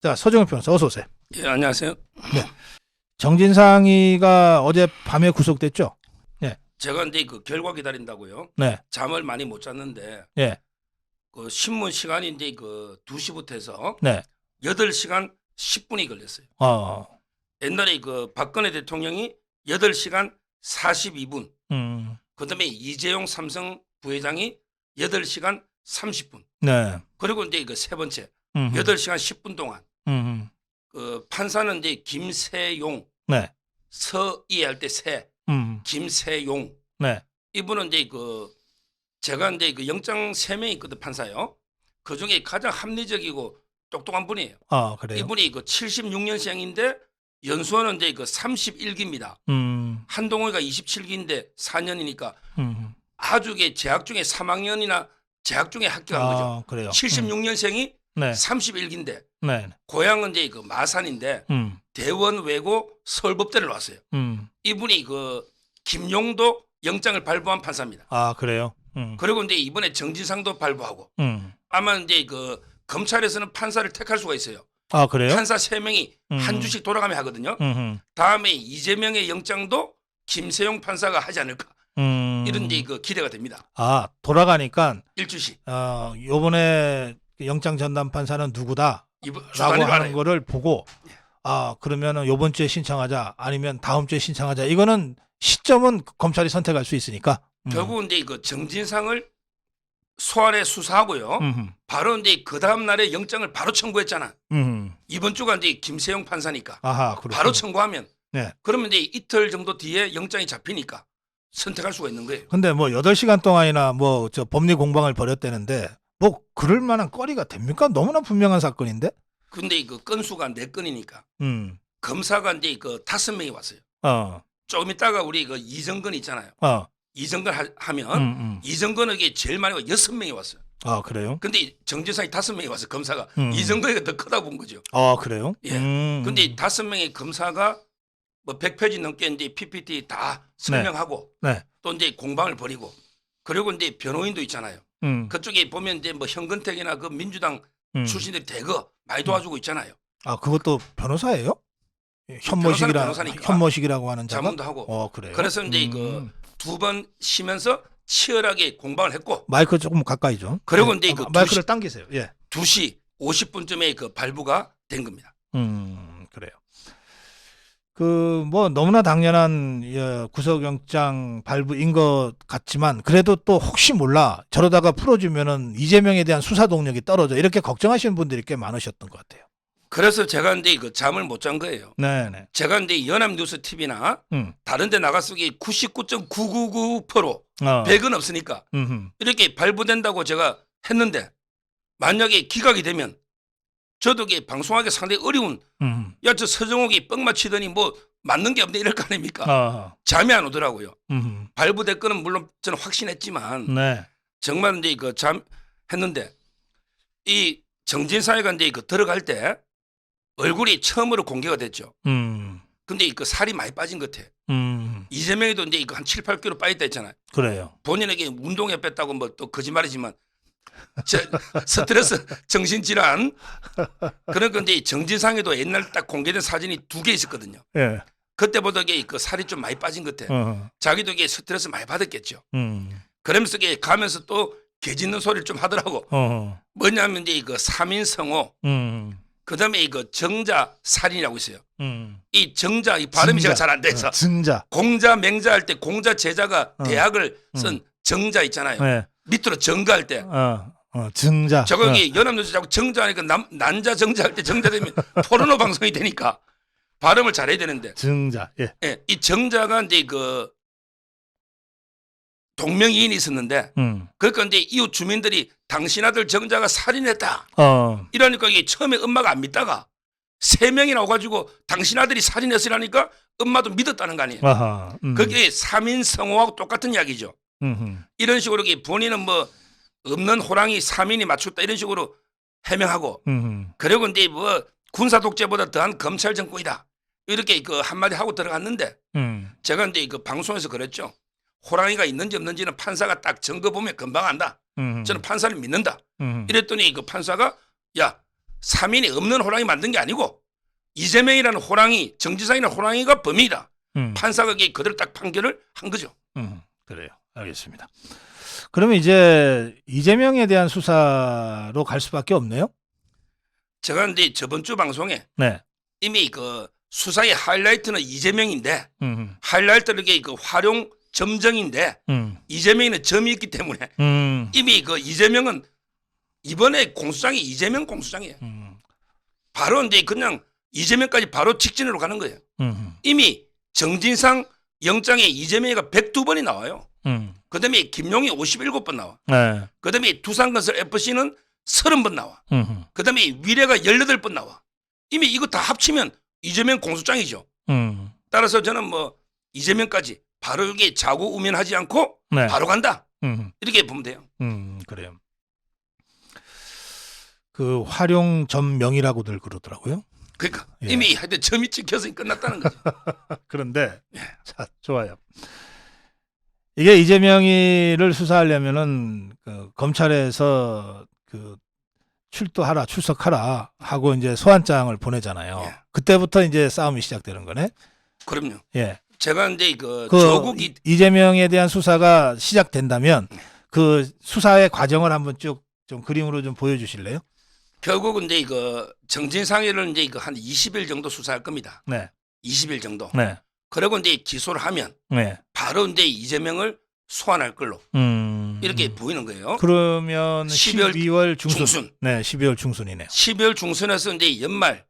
자, 서정훈 변호사 어서 오세요. 예, 안녕하세요. 네. 정진상이가 어제 밤에 구속됐죠? 제가 이제 그 결과 기다린다고요. 네. 잠을 많이 못 잤는데 예. 그 신문 시간이 이제 그 2시부터 해서 네. 8시간 10분이 걸렸어요. 어. 옛날에 그 박근혜 대통령이 8시간 42분, 음. 그다음에 이재용 삼성 부회장이 8시간 30분. 네. 그리고 이제 그 세 번째 음흠. 8시간 10분 동안 음흠. 그 판사는 이제 김세용, 네. 서이할 때 세, 김세용. 네. 이분은 이제 그 제가 이제 그 영장 3명 있거든, 판사요. 그 중에 가장 합리적이고 똑똑한 분이에요. 아, 그래요? 이분이 그 76년생인데 연수원은 이제 그 31기입니다. 음. 한동호가 27기인데 4년이니까 음. 아주 게 재학 중에 3학년이나 재학 중에 합격한 거죠. 아, 그래요. 76년생이 네. 31기인데 네. 고향은 이제 그 마산인데 대원 외고 서울법대를 나왔어요. 이분이 그 김용도 영장을 발부한 판사입니다. 아, 그래요? 그리고 이제 이번에 정진상도 발부하고 아마 이제 그 검찰에서는 판사를 택할 수가 있어요. 아, 그래요? 판사 3명이 한 주씩 돌아가며 하거든요. 다음에 이재명의 영장도 김세용 판사가 하지 않을까. 이런 이제 그 기대가 됩니다. 아, 돌아가니까 일주씩. 요번에 영장 전담 판사는 누구다? 이번 라고 주단위로 하는 알아요. 거를 보고 그러면은 요번 주에 신청하자 아니면 다음 주에 신청하자. 이거는 시점은 검찰이 선택할 수 있으니까. 결국 이제 그 정진상을 소환해 수사하고요. 바로 이제 그 다음 날에 영장을 바로 청구했잖아. 이번 주가 이제 김세용 판사니까. 아하, 그렇군요. 바로 청구하면. 네. 그러면 이제 이틀 정도 뒤에 영장이 잡히니까 선택할 수가 있는 거예요. 근데 뭐 8시간 동안이나 뭐 저 법리 공방을 벌였다는데 뭐 그럴 만한 거리가 됩니까? 너무나 분명한 사건인데. 근데 그 건수가 4건이니까 음. 검사가 이제 그 5명이 왔어요. 어. 조금 있다가 우리 그 이정근 있잖아요. 어. 이정근 하면 이정근에게 제일 많이 와 6명이 왔어요. 아, 그래요? 근데 정진상이 5명이 왔어요. 검사가. 음. 이정근이가 더 크다 본 거죠. 아, 그래요? 예. 근데 5명의 검사가 뭐 100페이지 넘게 이제 PPT 다 설명하고 네. 또 이제 공방을 벌이고 그리고 이제 변호인도 있잖아요. 그쪽에 보면 이제 뭐 현근택이나 그 민주당 출신들이 대거 많이 도와주고 있잖아요. 아, 그것도 변호사예요? 현모식이라고 하는 자가? 자문도 하고. 그래요? 그래서 이제 그 2번 쉬면서 치열하게 공방을 했고. 마이크 조금 가까이 좀. 그리고 이제 그 마이크를 당기세요. 예. 2시 50분쯤에 그 발부가 된 겁니다. 그래요. 그 뭐 너무나 당연한 구속영장 발부인 것 같지만 그래도 또 혹시 몰라 저러다가 풀어주면은 이재명에 대한 수사 동력이 떨어져 이렇게 걱정하시는 분들이 꽤 많으셨던 것 같아요. 그래서 제가 이제 그 잠을 못 잔 거예요. 네네. 제가 이제 연합뉴스 TV나 다른데 나갔으기 99.999% 100은 없으니까 이렇게 발부된다고 제가 했는데 만약에 기각이 되면 저도 이게 방송하기 상당히 어려운 야, 저 서정욱이 뻥 맞히더니 뭐 맞는 게 없네 이럴 거 아닙니까? 잠이 안 오더라고요. 발부됐거는 물론 저는 확신했지만 네. 정말 이제 그 잠 했는데 이 정진상이가 이제 그 들어갈 때 얼굴이 처음으로 공개가 됐죠. 근데 그 살이 많이 빠진 것 같아. 이재명이도 이제 한 7, 8kg 빠졌다 했잖아요. 그래요. 본인에게 운동에 뺐다고 뭐 또 거짓말이지만 스트레스 정신질환 그런 건데 정진상에도 옛날 딱 공개된 사진이 2개 있었거든요. 예. 그때보다 그 살이 좀 많이 빠진 것 같아. 자기도 이게 스트레스 많이 받았겠죠. 그러면서 이게 가면서 또 개 짖는 소리를 좀 하더라고. 뭐냐면 이제 그 3인 성호 그다음에 이거 정자 살인이라고 있어요. 이 정자 이 발음이 제가 잘 안 돼서 증자. 공자 맹자 할 때 공자 제자가 대학을 쓴 정자 있잖아요. 네. 밑으로 정가할 때 증자. 저거 연합뉴스 자꾸 정자하니까 난자 정자 할 때 정자 되면 포르노 방송이 되니까 발음을 잘해야 되는데 증자. 예. 예, 이 정자가 이제 그 동명이인이 있었는데 그러니까 이제 이웃 주민들이 당신 아들 정자가 살인했다 이러니까 이게 처음에 엄마가 안 믿다가 3명이나 와가지고 당신 아들이 살인했으라니까 엄마도 믿었다는 거 아니에요. 아하. 그게 3인 성호하고 똑같은 이야기죠. 이런 식으로 본인은 뭐 없는 호랑이 3인이 맞췄다 이런 식으로 해명하고 그리고 이제 뭐 군사 독재보다 더한 검찰 정권이다 이렇게 그 한마디 하고 들어갔는데 제가 이제 그 방송에서 그랬죠. 호랑이가 있는지 없는지는 판사가 딱 증거 보면 금방 안다. 저는 판사를 믿는다. 이랬더니 그 판사가 야 3인이 없는 호랑이 만든 게 아니고 이재명이라는 호랑이, 정진상이라는 호랑이가 범인이다. 판사가 그대로 딱 판결을 한 거죠. 그래요. 알겠습니다. 그러면 이제 이재명에 대한 수사로 갈 수밖에 없네요. 제가 근데 저번 주 방송에 네. 이미 그 수사의 하이라이트는 이재명인데 하이라이트는 그 활용 점정인데 이재명에는 점이 있기 때문에 이미 그 이재명은 이번에 공수장이 이재명 공수장이에요. 바로 이제 그냥 이재명까지 바로 직진으로 가는 거예요. 이미 정진상 영장에 이재명이가 102번이 나와요. 그다음에 김용이 57번 나와. 네. 그다음에 두산건설 FC는 30번 나와. 그다음에 위례가 18번 나와. 이미 이거 다 합치면 이재명 공수장이죠. 따라서 저는 뭐 이재명까지 바로 여기 자고우면하지 않고 네. 바로 간다. 이렇게 보면 돼요. 그래요. 그 활용점명이라고들 그러더라고요. 그러니까 예. 이미 하여튼 점이 찍혀서 끝났다는 거죠. 그런데 예. 자, 좋아요. 이게 이재명이를 수사하려면은 그 검찰에서 그 출석하라 하고 이제 소환장을 보내잖아요. 예. 그때부터 이제 싸움이 시작되는 거네. 그럼요. 예. 제가 이제 그 그 조국이 이재명에 대한 수사가 시작된다면 그 수사의 과정을 한번 쭉 좀 그림으로 좀 보여주실래요? 결국은 이제 그 정진상이를 이제 한 20일 정도 수사할 겁니다. 네. 20일 정도. 네. 그리고 이제 기소를 하면 네. 바로 이제 이재명을 소환할 걸로 이렇게 보이는 거예요. 그러면 12월 12월 중순. 중순. 네, 12월 중순이네요. 12월 중순에서 이제 연말,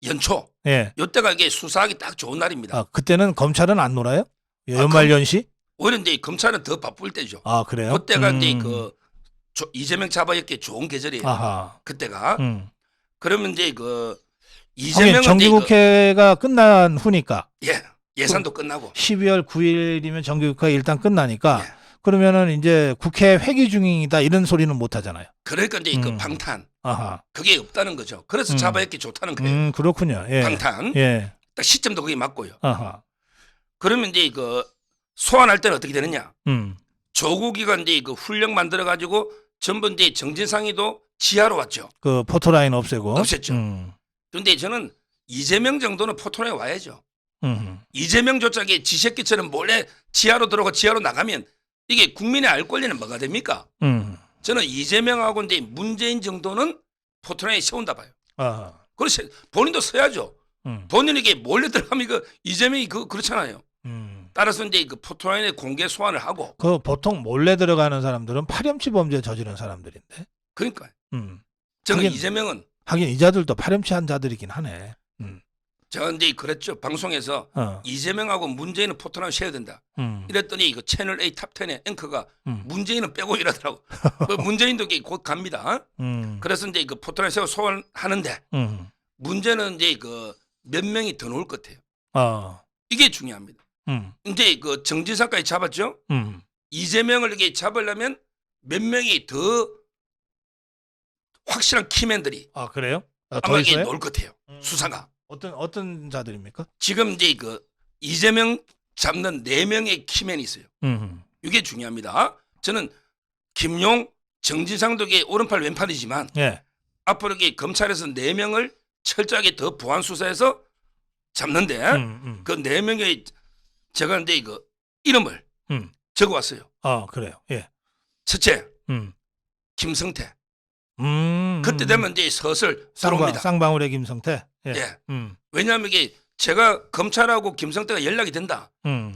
연초. 예. 요때가 이게 수사하기 딱 좋은 날입니다. 아, 그때는 검찰은 안 놀아요? 연말 연시? 오히려 이제 검찰은 더 바쁠 때죠. 아, 그래요? 그때가 이제 그 이재명 잡아먹기 좋은 계절이에요. 아하. 그때가. 그러면 이제 그 하긴 이재명은 정기국회가 끝난 후니까 예산도 끝나고 12월 9일이면 정기국회가 일단 끝나니까 예. 그러면은 이제 국회 회기 중이다 이런 소리는 못 하잖아요. 그러니까 이제 그 방탄 아하. 그게 없다는 거죠. 그래서 잡아먹기 좋다는 거예요. 그렇군요. 예. 방탄. 예. 딱 시점도 그게 맞고요. 아하. 그러면 이제 그 소환할 때는 어떻게 되느냐? 음. 조국이가 이제 그 훈령 만들어 가지고 전부 이제 정진상이도 지하로 왔죠. 그 포토라인 없애고. 없앴죠. 그런데 저는 이재명 정도는 포토라인 와야죠. 이재명조차 지새끼처럼 몰래 지하로 들어오고 지하로 나가면 이게 국민의 알 권리는 뭐가 됩니까? 저는 이재명하고 이제 문재인 정도는 포토라인에 세운다 봐요. 아하. 그래서 본인도 서야죠. 본인이 이게 몰래 들어가면 이거 이재명이 그렇잖아요. 따라서 이제 그 포토라인에 공개 소환을 하고. 그 보통 몰래 들어가는 사람들은 파렴치 범죄 저지른 사람들인데. 그러니까. 하긴, 저는 이재명은 하긴 이자들도 파렴치한 자들이긴 하네. 제가 이제 그랬죠. 방송에서 이재명하고 문재인은 포토라인 세워야 된다. 이랬더니 그 채널 A 탑10의 앵커가 문재인은 빼고 이러더라고. 그 문재인도 곧 갑니다. 그래서 이제 그 포토라인 세워 소환하는데 문제는 이제 그 몇 명이 더 나올 것 같아요. 이게 중요합니다. 이제 그 정진상까지 잡았죠. 이재명을 이렇게 잡으려면 몇 명이 더 확실한 키맨들이 아, 그래요? 아마 이게 나올 것 같아요. 수사가. 어떤 자들입니까? 지금 이제 그 이재명 잡는 4명의 키맨이 있어요. 이게 중요합니다. 저는 김용, 정진상도 이게 오른팔 왼팔이지만 예. 앞으로 이게 검찰에서 4명을 철저하게 더 보완 수사해서 잡는데 그 4명의 제가 이제 그 이름을 적어왔어요. 아, 그래요. 예. 첫째, 김성태. 그때 되면 이제 슬슬 쌍방, 들어옵니다. 쌍방울의 김성태. 예. 예. 왜냐하면 이게 제가 검찰하고 김성태가 연락이 된다.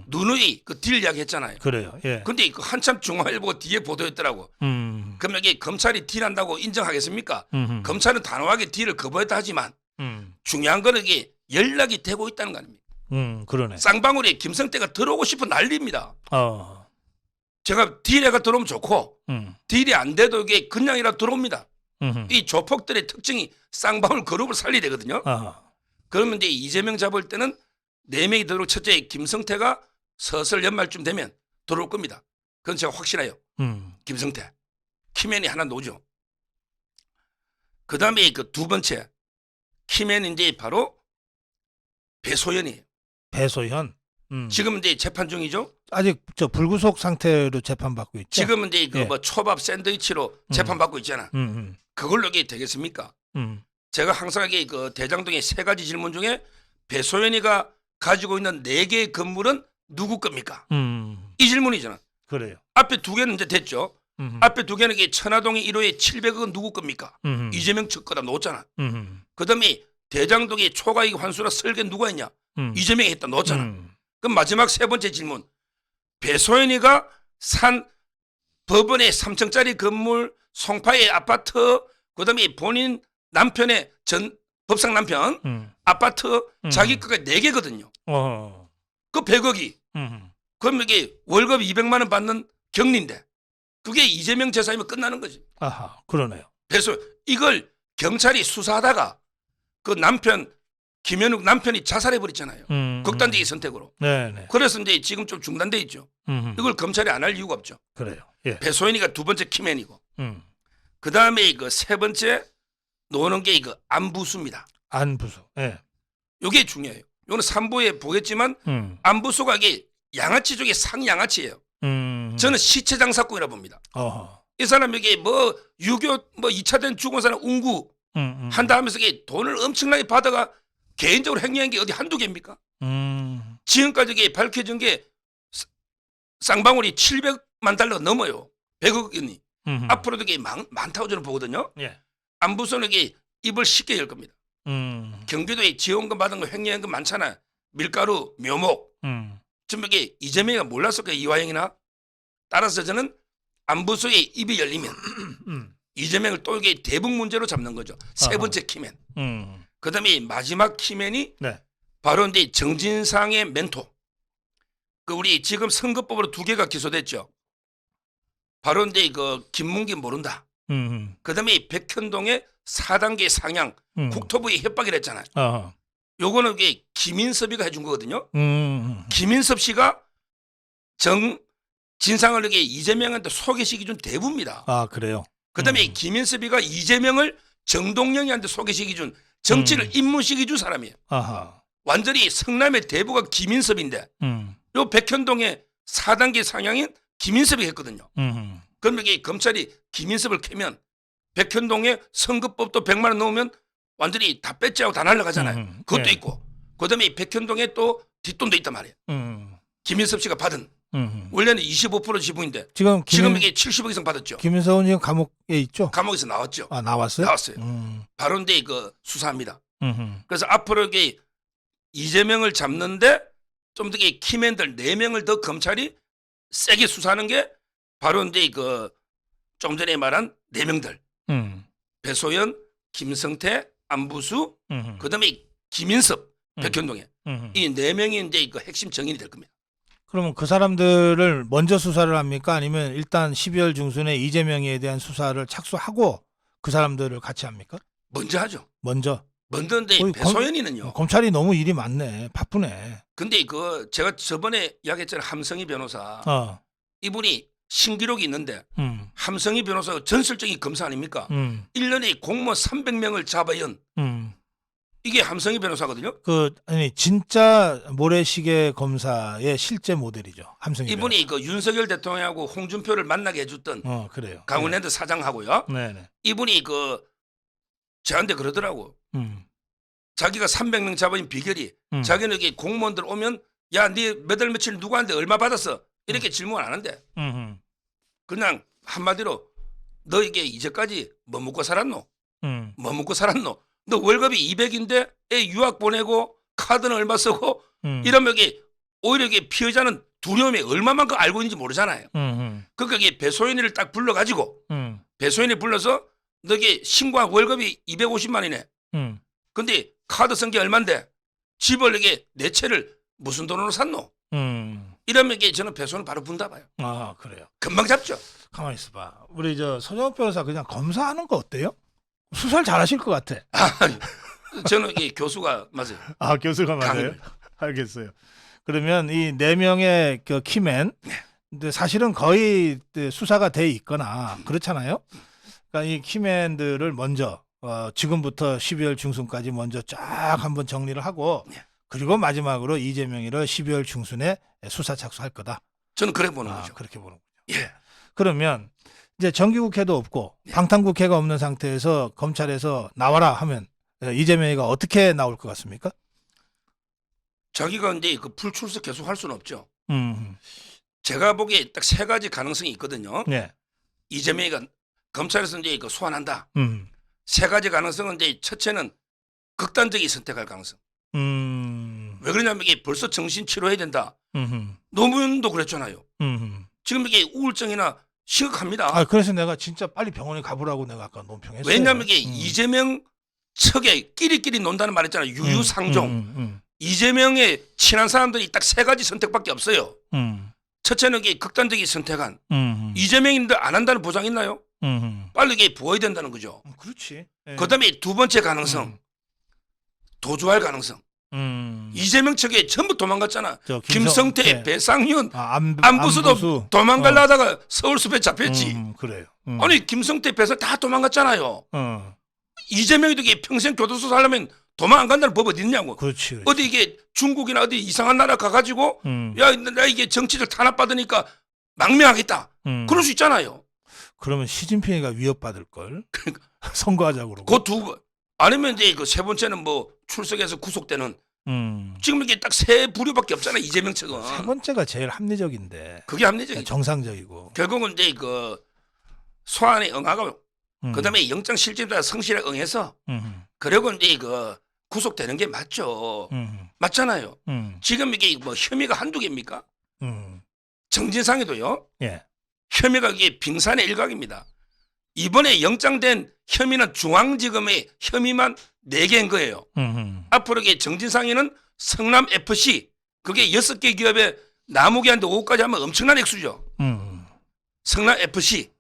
누누이 그 딜 이야기 했잖아요. 그래요. 예. 근데 그 한참 중앙일보가 뒤에 보도했더라고. 그럼 이게 검찰이 딜한다고 인정하겠습니까? 검찰은 단호하게 딜을 거부했다 하지만 중요한 거는 이게 연락이 되고 있다는 거 아닙니까? 그러네. 쌍방울에 김성태가 들어오고 싶은 난리입니다. 어. 제가 딜에가 들어오면 좋고 딜이 안 돼도 이게 그냥이라 들어옵니다. 이 조폭들의 특징이 쌍방울 그룹을 살려야 되거든요. 그러면 이제 이재명 잡을 때는 4명이 들어오고 첫째 김성태가 서슬 연말쯤 되면 들어올 겁니다. 그건 제가 확신해요. 김성태. 키맨이 하나 놓죠. 그 다음에 그 두 번째 키맨이 이제 바로 배소연이에요. 배소현. 지금 이제 재판 중이죠. 아직 저 불구속 상태로 재판받고 있죠. 지금은 이제 그 예. 뭐 초밥 샌드위치로 재판받고 있잖아. 그걸로 이게 되겠습니까? 제가 항상 그 대장동의 세 가지 질문 중에 배소연이가 가지고 있는 4개의 건물은 누구 겁니까? 이 질문이잖아. 그래요. 앞에 2개는 이제 됐죠. 앞에 2개는 이게 천화동의 1호의 700억은 누구 겁니까? 이재명 측 거다 놓았잖아. 그다음에 대장동의 초과이익 환수나 설계 누가 했냐? 이재명이 했다 놓았잖아. 그럼 마지막 3번째 질문. 배소연이가 산 법원의 3층짜리 건물, 송파의 아파트, 그다음에 본인 남편의 법상 남편 아파트 자기 거가 4개거든요. 그 100억이 그럼 이게 월급 200만 원 받는 격리인데 그게 이재명 재산이면 끝나는 거지. 아하, 그러네요. 그래서 이걸 경찰이 수사하다가 그 남편 김현욱 남편이 자살해 버렸잖아요. 극단적인 선택으로. 네네. 그래서 이제 지금 좀 중단돼 있죠. 이걸 검찰이 안 할 이유가 없죠. 그래요. 예. 배소연이가 2번째 키맨이고, 그 다음에 그 3번째 노는 게 이거 안부수입니다. 안부수. 예. 이게 중요해요. 이거는 3부에 보겠지만 안부수가 이게 양아치 중에 상양아치예요. 저는 시체 장사꾼이라 봅니다. 어허. 이 사람에게 뭐 유교 뭐 2차 된 죽은 사람 운구 한다 하면서 이게 돈을 엄청나게 받아가 개인적으로 행위한 게 어디 한두 개입니까? 지금까지 이게 밝혀진 게 쌍방울이 700만 달러 넘어요. 100억 원이. 앞으로도 이게 많다고 저는 보거든요. 예. 안부선에게 입을 쉽게 열 겁니다. 경기도에 지원금 받은 거 횡령한 거 많잖아요. 밀가루, 묘목. 지금 이게 이재명이가 몰랐을 거예요. 이화영이나. 따라서 저는 안부소의 입이 열리면 이재명을 또 이게 대북 문제로 잡는 거죠. 3번째 키맨. 그다음에 마지막 키맨이 네. 바로 이제 정진상의 멘토. 그 우리 지금 선거법으로 2개가 기소됐죠. 바로 이제 그 김문기 모른다. 그다음에 백현동의 4단계 상향 국토부의 협박이라 했잖아요. 어허. 요거는 이게 김인섭이가 해준 거거든요. 김인섭 씨가 진상을 이게 이재명한테 소개시켜 준 대부입니다. 아, 그래요. 그다음에 김인섭이가 이재명을 정동영이한테 소개시켜 준 정치를 입문시켜 준 사람이에요. 아하. 완전히 성남의 대부가 김인섭인데 요 백현동의 4단계 상향인 김인섭이 했거든요. 그럼 이게 검찰이 김인섭을 캐면 백현동에 선거법도 100만 원 넣으면 완전히 다 뺏지하고 다 날라가잖아요. 그것도 네. 있고 그다음에 백현동에 또 뒷돈도 있단 말이에요. 김인섭 씨가 받은 원래는 25% 지분인데 지금 이게 70억 이상 받았죠. 김인석은 지금 감옥에 있죠? 감옥에서 나왔죠. 아, 나왔어요? 나왔어요. 바로 이제 그 수사합니다. 그래서 앞으로 이게 이재명을 잡는데 좀 더 키맨들 4명을 더 검찰이 세게 수사하는 게 바로 이제 그 좀 전에 말한 4명들 배소연, 김성태, 안부수, 그다음에 김인섭, 백현동에 이 4명이 이제 그 핵심 정인이 될 겁니다. 그러면 그 사람들을 먼저 수사를 합니까? 아니면 일단 12월 중순에 이재명에 대한 수사를 착수하고 그 사람들을 같이 합니까? 먼저 하죠. 먼저. 먼저인데 거의 배소연이는요. 검찰이 너무 일이 많네. 바쁘네. 근데 그 제가 저번에 이야기했잖아요. 함성희 변호사. 이분이 신기록이 있는데 함성희 변호사가 전설적인 검사 아닙니까? 1년에 공무원 300명을 잡아연 이게 함성희 변호사거든요. 아니 진짜 모래시계 검사의 실제 모델이죠. 함성희 이분이 그 윤석열 대통령하고 홍준표를 만나게 해줬던 그래요. 강원랜드 사장하고요. 네네. 이분이 그 저한테 그러더라고. 자기가 300명 잡아인 비결이 자기는 여기 공무원들 오면 야, 네 몇 월 며칠 누구한테 얼마 받았어? 이렇게 질문 안 하는데 그냥 한마디로 너 이게 이제까지 뭐 먹고 살았노? 뭐 먹고 살았노? 너 월급이 200인데 애 유학 보내고 카드는 얼마 쓰고 이러면 이게 오히려 이게 피해자는 두려움이 얼마만큼 알고 있는지 모르잖아요. 그러니까 이게 배소연이를 딱 불러가지고 배소연이 불러서 너 이게 신고한 월급이 250만이네. 근데 카드 쓴 게 얼만데 집을 이게 네 채를 무슨 돈으로 샀노? 이러면 이게 저는 배소연을 바로 분다 봐요. 아, 그래요. 금방 잡죠. 가만히 있어봐. 우리 서정욱 변호사 그냥 검사하는 거 어때요? 수사를 잘하실 것 같아. 저는 이게 교수가 맞아요. 아, 교수가 맞아요? 알겠어요. 그러면 이 4명의 그 키맨, 근데 사실은 거의 수사가 돼 있거나 그렇잖아요. 그러니까 이 키맨들을 먼저 지금부터 12월 중순까지 먼저 쫙 한번 정리를 하고 그리고 마지막으로 이재명이를 12월 중순에 수사 착수할 거다. 저는 그래 보는 거죠. 그렇게 보는 거죠. 예. 그러면 이제 정기국회도 없고 방탄국회가 없는 상태에서 검찰에서 나와라 하면 이재명이가 어떻게 나올 것 같습니까? 자기가 이제 그 불출석 계속 할 수는 없죠. 음. 제가 보기에 딱 세 가지 가능성이 있거든요. 네. 이재명이가 검찰에서 이제 그 소환한다. 음. 세 가지 가능성은 이제 첫째는 극단적인 선택할 가능성. 왜 그러냐면 이게 벌써 정신 치료해야 된다. 노무현도 그랬잖아요. 지금 이게 우울증이나 심각합니다. 아, 그래서 내가 진짜 빨리 병원에 가보라고 내가 아까 논평했어요. 왜냐하면 이게 이재명 측에 끼리끼리 논다는 말 했잖아요. 유유상종. 이재명의 친한 사람들이 딱 세 가지 선택밖에 없어요. 첫째는 이게 극단적인 선택한 이재명인데 안 한다는 보장 있나요? 빨리 이게 부어야 된다는 거죠. 그렇지. 예. 그다음에 두 번째 가능성 도주할 가능성. 이재명 측에 전부 도망갔잖아. 김성태, 네. 배상윤, 안부수도 안부수 도망가려다가 서울숲에 잡혔지. 그래요. 아니 김성태, 배상 다 도망갔잖아요. 이재명이도 이게 평생 교도소 살려면 도망 안 간다는 법 어디 있냐고. 그렇지. 어디 이게 중국이나 어디 이상한 나라 가가지고 야 나 이게 정치를 탄압받으니까 망명하겠다. 그럴 수 있잖아요. 그러면 시진핑이가 위협받을 걸. 선거하자고 그러고. 그 두 아니면 이제 그 세 번째는 뭐 출석해서 구속되는. 지금 이게 딱 세 부류밖에 없잖아 이재명 측은. 세 번째가 제일 합리적인데. 그게 합리적이죠. 정상적이고. 결국은 이제 그 소환에 응하고 그다음에 영장 실질에 성실하게 응해서 그리고 이제 그 구속되는 게 맞죠. 맞잖아요. 지금 이게 뭐 혐의가 한두 개입니까? 정진상에도요. 예. 혐의가 이게 빙산의 일각입니다. 이번에 영장된 혐의는 중앙지검의 혐의만 4개인 거예요. 앞으로 이게 정진상에는 성남 FC 그게 6개 기업에 나무기한테 5억까지 하면 엄청난 액수죠. 성남 FC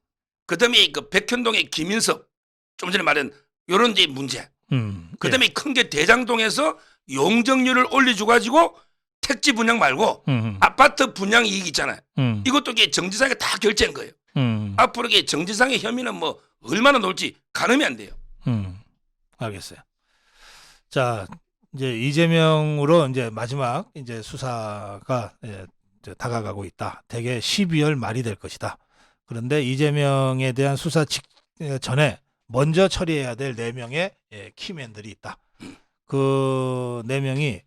그다음에 그 백현동의 김인석 좀 전에 말한 요런 이제 문제. 그다음에 큰 게 대장동에서 용적률을 올려줘 가지고 택지 분양 말고 아파트 분양 이익 있잖아요. 이것도 이게 정진상이 다 결제한 거예요. 앞으로 이게 정진상의 혐의는 뭐 얼마나 놀지 가늠이 안 돼요. 알겠어요. 자, 이제 이재명으로 이제 마지막 이제 수사가 이제 다가가고 있다. 대개 12월 말이 될 것이다. 그런데 이재명에 대한 수사 전에 먼저 처리해야 될 4명의 키맨들이 있다. 그 4명이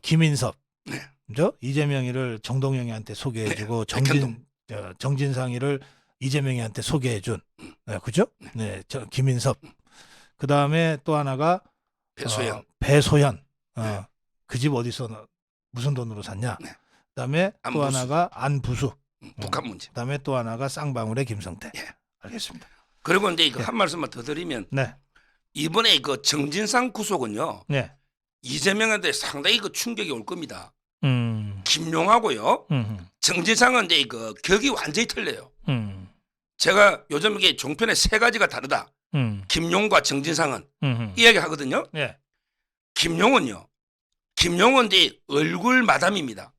김인섭, 네. 그죠? 이재명이를 정동영이한테 소개해주고 정진상이를 이재명이한테 소개해준, 그죠? 네, 김인섭. 그 다음에 또 하나가 배소연. 그 집 어디서 무슨 돈으로 샀냐? 네. 그다음에 안부수. 또 하나가 안부수. 북한 문제. 그다음에 또 하나가 쌍방울의 김성태. 예. 알겠습니다. 그리고 이제 이거 한 말씀만 더 드리면 네. 이번에 그 정진상 구속은요. 네. 이재명한테 상당히 그 충격이 올 겁니다. 음. 김용하고요. 정진상은 이제 그 격이 완전히 틀려요. 제가 요즘 이게 종편에 3가지가 다르다. 김용과 정진상은 이야기 하거든요. 네. 김용은요. 김용은 이제 얼굴 마담입니다.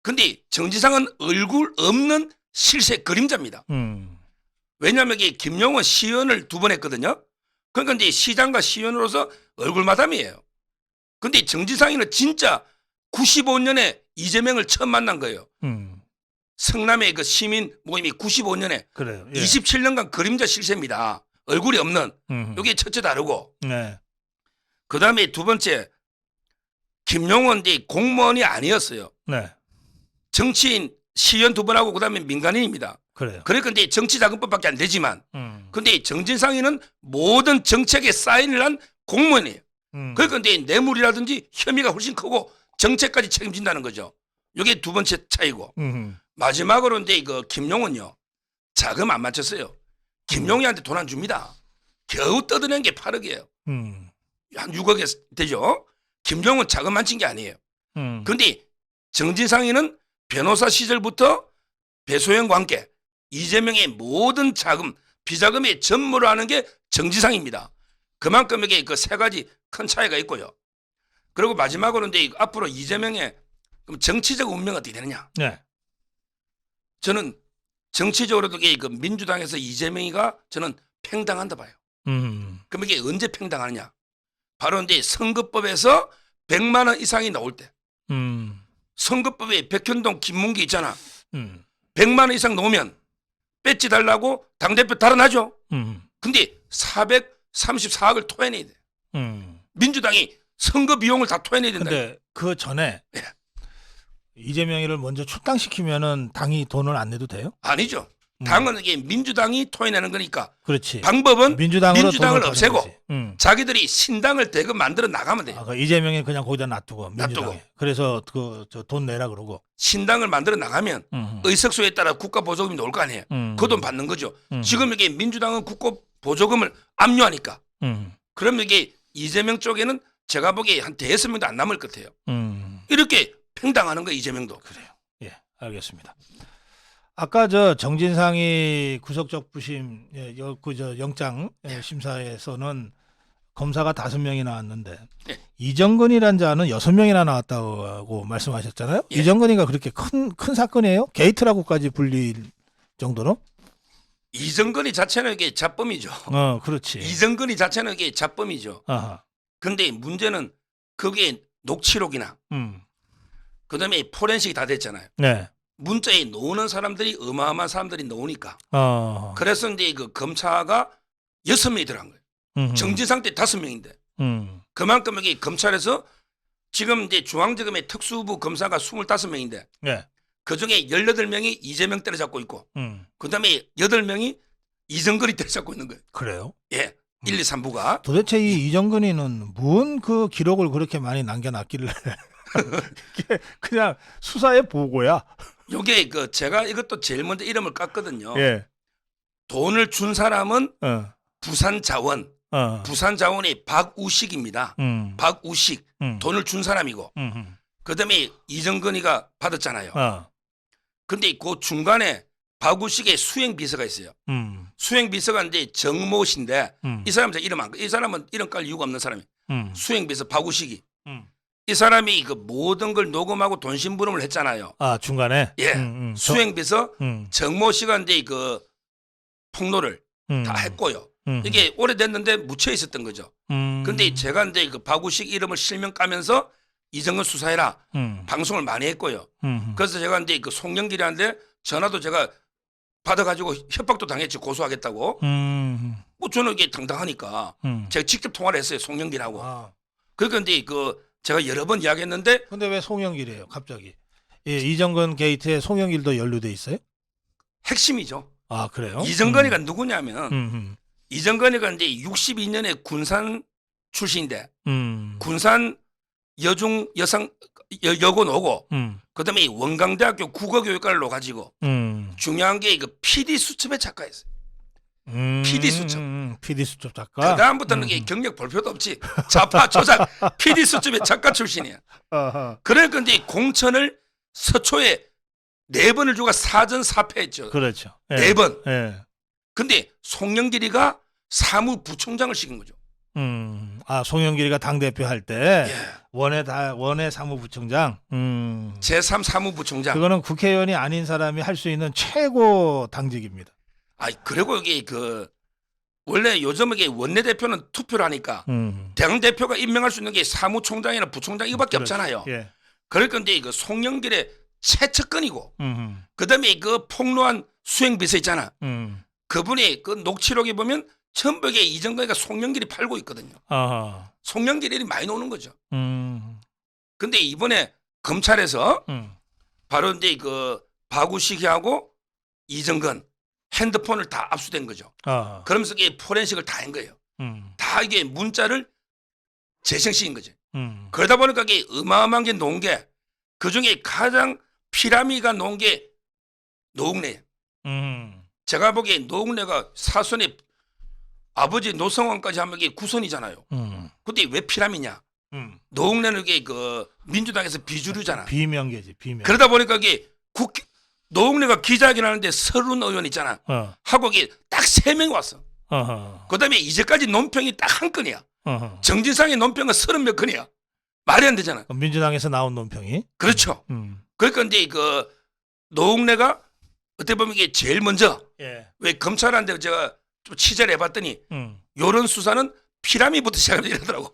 근데 정진상은 얼굴 없는 실세 그림자입니다. 왜냐하면 이게 김용은 시연을 2번 했거든요. 그러니까 이제 시장과 시연으로서 얼굴 마담이에요. 근데 정진상이는 진짜 95년에 이재명을 처음 만난 거예요. 성남의 그 시민 모임이 95년에 그래요. 예. 27년간 그림자 실세입니다. 얼굴이 없는. 이게 첫째 다르고. 네. 그 다음에 두 번째 김용은 이제 공무원이 아니었어요. 네. 정치인 시연 2번 하고 그다음에 민간인입니다. 그래요. 그러니까 이제 정치자금법밖에 안 되지만, 근데 정진상이는 모든 정책에 사인을 한 공무원이에요. 그러니까 이제 뇌물이라든지 혐의가 훨씬 크고 정책까지 책임진다는 거죠. 이게 2번째 차이고, 마지막으로 이제 그 김용은요 자금 안 맞췄어요. 김용이한테 돈 안 줍니다. 겨우 떠드는 게 8억이에요. 한 6억에 되죠. 김용은 자금 안 친 게 아니에요. 근데 정진상이는 변호사 시절부터 배소연과 함께 이재명의 모든 자금, 비자금의 전무를 하는 게 정진상입니다. 그만큼 이게 그 3가지 큰 차이가 있고요. 그리고 마지막으로 이제 앞으로 이재명의 그럼 정치적 운명은 어떻게 되느냐? 네. 저는 정치적으로도 이게 그 민주당에서 이재명이가 저는 팽당한다 봐요. 그럼 이게 언제 팽당하느냐? 바로 이제 선거법에서 100만 원 이상이 나올 때. 선거법에 백현동 김문기 있잖아. 100만 원 이상 넣으면 배지 달라고 당대표 달아나죠. 근데 434억을 토해내야 돼. 민주당이 선거 비용을 다 토해내야 된다. 근데 그 전에 예. 이재명이를 먼저 출당시키면은 당이 돈을 안 내도 돼요? 아니죠. 당은 이게 민주당이 토해내는 거니까. 그렇지. 방법은 민주당을 없애고 자기들이 신당을 대거 만들어 나가면 돼요. 그 이재명이 그냥 거기다 놔두고 민주당에. 놔두고. 그래서 저 돈 내라 그러고. 신당을 만들어 나가면 의석수에 따라 국가 보조금이 나올 거 아니에요. 그 돈 받는 거죠. 지금 이게 민주당은 국가 보조금을 압류하니까. 그러면 이게 이재명 쪽에는 제가 보기에 한 5명도 안 남을 것 같아요. 이렇게 팽당하는 거예요, 이재명도. 그래요. 예, 알겠습니다. 아까 저 정진상이 구속적 부심 그 영장 심사에서는 검사가 5명이 나왔는데 예. 이정근이란 자는 6명이나 나왔다고 말씀하셨잖아요. 예. 이정근이가 그렇게 큰 사건이에요? 게이트라고까지 불릴 정도로? 이정근이 자체는 이게 자범이죠. 그렇지. 이정근이 자체는 이게 자범이죠. 아하. 근데 문제는 그게 녹취록이나 그다음에 포렌식이 다 됐잖아요. 네. 문자에 놓는 사람들이 어마어마한 사람들이 놓으니까. 어. 그래서 이제 그 검사가 6명이 들어간 거예요. 정진상 때 5명인데. 그만큼 여기 검찰에서 지금 이제 중앙지검의 특수부 검사가 25명인데 네. 그중에 18명이 이재명 때려잡고 있고 그다음에 8명이 이정근이 때려잡고 있는 거예요. 그래요? 예. 1, 2, 3부가. 도대체 이 이정근이는 뭔 그 기록을 그렇게 많이 남겨놨길래 이게 그냥 수사의 보고야. 요게 그 제가 이것도 제일 먼저 이름을 깠거든요. 예. 돈을 준 사람은 어. 부산자원. 부산자원의 박우식입니다. 박우식. 돈을 준 사람이고 그다음에 이정근이가 받았잖아요. 근데 그 중간에 박우식의 수행비서가 있어요. 수행비서가 이제 정모 씨인데 이 사람 이름 안, 이 사람은 이름 깔 이유가 없는 사람이에요. 수행비서 박우식이. 이 사람이 그 모든 걸 녹음하고 돈 심부름을 했잖아요. 아 중간에. 예. 수행비서 정모 씨가 이제 그 폭로를 다 했고요. 이게 오래됐는데 묻혀 있었던 거죠. 근데 제가 이제 그 박우식 이름을 실명 까면서 이정근 수사해라 방송을 많이 했고요. 그래서 제가 이제 그 송영길이한테 전화도 제가 받아가지고 협박도 당했지, 고소하겠다고. 뭐 저는 이게 당당하니까 제가 직접 통화를 했어요, 송영길하고. 그러니까 이제 그 제가 여러 번 이야기했는데. 근데 왜 송영길이에요, 갑자기? 예, 이정근 게이트에 송영길도 연루돼 있어요? 핵심이죠. 아 그래요? 이정근이가 누구냐면 이정근이가 이제 62년에 군산 출신인데 군산 여중 여상 여고 오고 그다음에 원광대학교 국어교육과를 넣어가지고 중요한 게 그 PD 수첩의 작가였어요. PD 수첩. PD 수첩 작가. 그 다음부터는 이게 경력 볼 필요도 없지. 좌파 조작 PD 수첩의 작가 출신이야. 그러니까 이제 공천을 서초에 4번을 주고 사전 사패했죠. 그렇죠. 예. 4번. 예. 근데 송영길이가 사무부총장을 시킨 거죠. 아 송영길이가 당 대표 할 때 예. 원외 사무부총장. 제3 사무부총장. 그거는 국회의원이 아닌 사람이 할 수 있는 최고 당직입니다. 아, 그리고 이게 그 원래 요즘 이게 원내대표는 투표를 하니까 당 대표가 임명할 수 있는 게 사무총장이나 부총장 이거밖에 그렇지. 없잖아요. 예. 그러니까 이제 그 송영길의 최측근이고 그다음에 그 폭로한 수행비서 있잖아. 그분이 그 녹취록에 보면 전북에 이정근이가 송영길이 팔고 있거든요. 아하. 송영길이 일이 많이 나오는 거죠. 근데 이번에 검찰에서 바로 이제 그 박우식이하고 이정근 핸드폰을 다 압수된 거죠. 아하. 그러면서 이게 포렌식을 다 한 거예요. 다 이게 문자를 재생시킨 거죠. 그러다 보니까 이게 어마어마한 게 놓은 게 그중에 가장 피라미가 놓은 게 노웅래예요. 제가 보기에 노웅래가 사선의 아버지 노성왕까지 하면 이게 구선이잖아요. 근데 왜 피라미냐? 노웅래는 이게 그 민주당에서 비주류잖아. 비명계지, 비명. 그러다 보니까 이게 노웅래가 기자회견 하는데 서른 의원 있잖아. 하고 이게 딱 3명이 왔어. 그다음에 이제까지 논평이 딱 한 건이야. 정진상의 논평은 30몇 건이야. 말이 안 되잖아. 민주당에서 나온 논평이. 그렇죠. 그러니까 이제 그 노웅래가 어떻게 보면 이게 제일 먼저 예. 왜 검찰한테 제가 좀 취재를 해봤더니 요런 수사는 피라미부터 시작하더라고.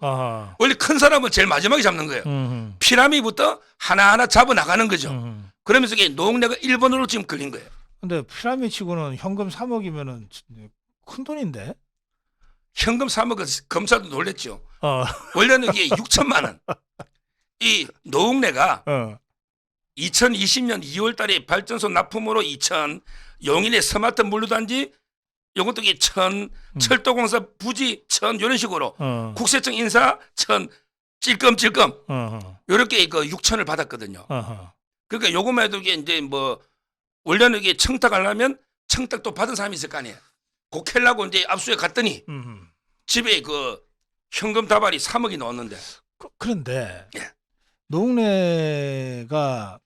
원래 큰 사람은 제일 마지막에 잡는 거예요. 피라미부터 하나하나 잡아 나가는 거죠. 그러면서 이게 노웅래가 1번으로 지금 걸린 거예요. 근데 피라미 치고는 현금 3억이면은 큰 돈인데. 현금 3억 검사도 놀랬죠. 어. 원래는 이게 6천만 원. 이 노웅래가 2020년 2월 달에 발전소 납품으로 2천, 용인의 스마트 물류단지 요것도 이게 1,000, 철도공사 부지 1,000 이런 식으로 국세청 인사 1,000 찔끔찔끔 요렇게 그 6천을 받았거든요. 그러니까 요것만 해도 이게 이제 뭐 원래는 이게 청탁하려면 청탁도 받은 사람이 있을 거 아니에요. 고켈라고 이제 압수해 갔더니 집에 그 현금 다발이 3억이 넣었는데. 그런데 예. 노웅래가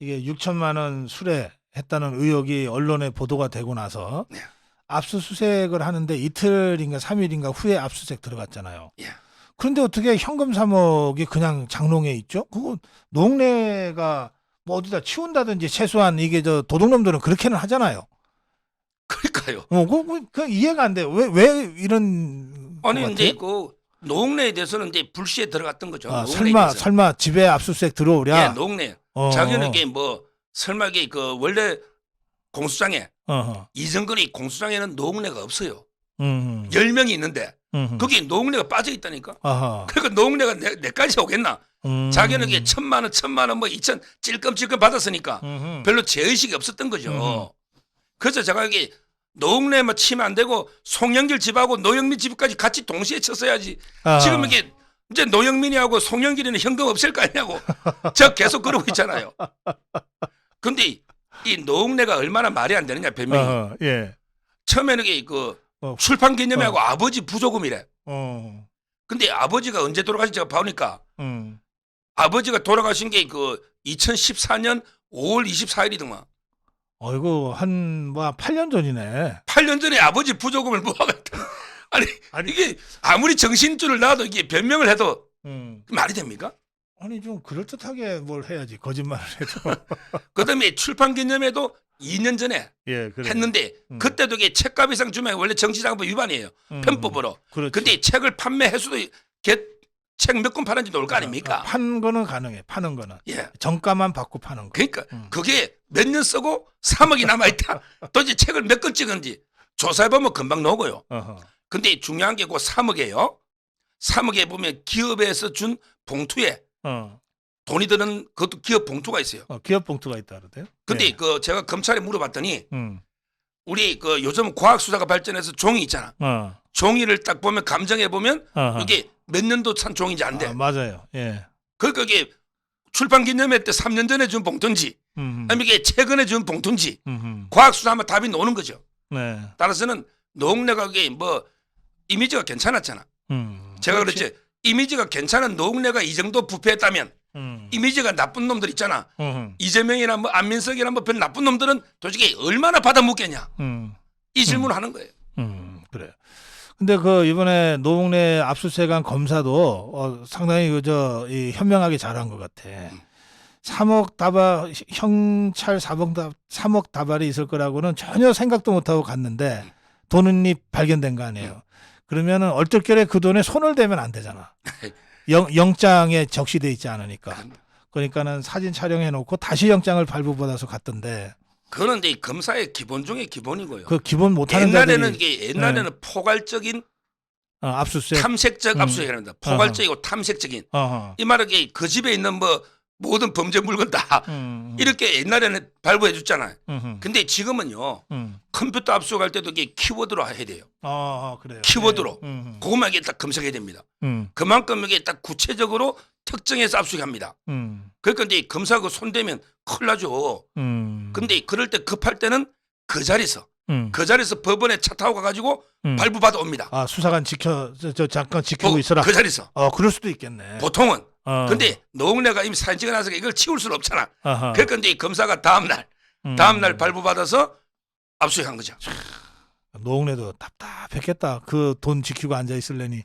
이게 6천만 원 수뢰했다는 의혹이 언론에 보도가 되고 나서 예. 압수수색을 하는데 이틀인가 3일인가 후에 압수수색 들어갔잖아요. 예. 그런데 어떻게 현금 3억이 그냥 장롱에 있죠? 그거 노웅래가 뭐 어디다 치운다든지 최소한 이게 저 도둑놈들은 그렇게는 하잖아요. 그러니까요. 그 이해가 안 돼. 왜 이런 것 아니 같아요? 이제 그 노웅래에 대해서는 이제 불시에 들어갔던 거죠. 아, 노웅래에 대해서. 설마 집에 압수수색 들어오랴? 예, 노웅래. 자기는 이게 뭐 설마 이게 그 원래 공수장에 이정근이 공수장에는 노웅래가 없어요. 10명이 있는데 거기 노웅래가 빠져 있다니까. 그러니까 노웅래가 내까지 오겠나? 자기는 이게 1,000만 원 뭐 2천 찔끔찔끔 받았으니까 별로 죄의식이 없었던 거죠. 그래서 제가 이게 노웅래만 치면 안 되고 송영길 집하고 노영민 집까지 같이 동시에 쳤어야지. 지금 이게 이제 노영민이하고 송영길이는 현금 없을 거 아니냐고 저 계속 그러고 있잖아요. 근데 이 노웅래가 얼마나 말이 안 되느냐 변명이. 예. 처음에는 이게 그 출판 기념회하고 아버지 부조금이래. 근데 아버지가 언제 돌아가신지 제가 보니까 아버지가 돌아가신 게 그 2014년 5월 24일이더만. 어이구 한 8년 전이네. 8년 전에 아버지 부조금을 모아갔다. 아니 이게 아무리 정신줄을 놔도 이게 변명을 해도 말이 됩니까? 아니 좀 그럴듯하게 뭘 해야지 거짓말을 해도. 그다음에 출판 기념회도 2년 전에 예, 그래. 했는데 그때도 이게 책값 이상 주면 원래 정치자금법 위반이에요. 편법으로. 그렇지. 근데 책을 판매해서도 책 몇 권 파는지 놀 거 아닙니까? 파는 거는 가능해. 파는 거는. 예. 정가만 받고 파는 거. 그러니까 그게 몇 년 쓰고 3억이 남아있다. 또 이제 책을 몇 권 찍은지 조사해보면 금방 나오고요. 근데 중요한 게 그 3억이에요. 3억에 보면 기업에서 준 봉투에 돈이 드는 그것도 기업 봉투가 있어요. 기업 봉투가 있다 그러대요. 근데 그 제가 검찰에 물어봤더니 우리 그 요즘 과학 수사가 발전해서 종이 있잖아. 종이를 딱 보면 감정해 보면 이게 몇 년도 찬 종인지 안 돼. 맞아요. 예. 그러니까 이게 출판 기념회 때 3년 전에 준 봉투인지 아니면 이게 최근에 준 봉투인지 과학 수사하면 답이 나오는 거죠. 네. 따라서는 노웅래가 그게 뭐 이미지가 괜찮았잖아. 제가 그렇지. 이미지가 괜찮은 노웅래가 이 정도 부패했다면 이미지가 나쁜 놈들 있잖아. 이재명이나 뭐 안민석이나 뭐 별 나쁜 놈들은 도대체 얼마나 받아먹겠냐. 이 질문을 하는 거예요. 그래요. 근데 그 이번에 노웅래 압수수색한 검사도 상당히 이 현명하게 잘한 것 같아. 3억 다발 형찰 3억 다발이 있을 거라고는 전혀 생각도 못하고 갔는데 돈이 발견된 거 아니에요. 그러면은 얼떨결에 그 돈에 손을 대면 안 되잖아. 영장에 적시돼 있지 않으니까. 그러니까는 사진 촬영해 놓고 다시 영장을 발부받아서 갔던데. 그거는 이제 검사의 기본 중에 기본이고요. 그 기본 못하는 옛날에는 자들이, 이게 옛날에는 포괄적인 압수수색, 탐색적 압수수색이랍니다. 포괄적이고 탐색적인. 이 말은 그 집에 있는 뭐 모든 범죄 물건 다 이렇게 옛날에는 발부해 줬잖아요. 근데 지금은요 컴퓨터 압수할 때도 이게 키워드로 해야 돼요. 그래요. 키워드로 그것만 이게 딱 검색해야 됩니다. 그만큼 이게 딱 구체적으로 특정해서 압수합니다. 그러니까 이제 검사 그 손대면 큰일 나죠. 근데 그럴 때 급할 때는 그 자리에서 법원에 차 타고 가가지고 발부 받아 옵니다. 수사관 잠깐 지키고 있어라. 그 자리에서. 그럴 수도 있겠네. 보통은. 근데 노웅래가 이미 사진 찍어놔서 이걸 치울 수는 없잖아. 그러니까 이제 검사가 다음날 발부 받아서 압수한 거죠. 노웅래도 답답했겠다. 그 돈 지키고 앉아 있을래니.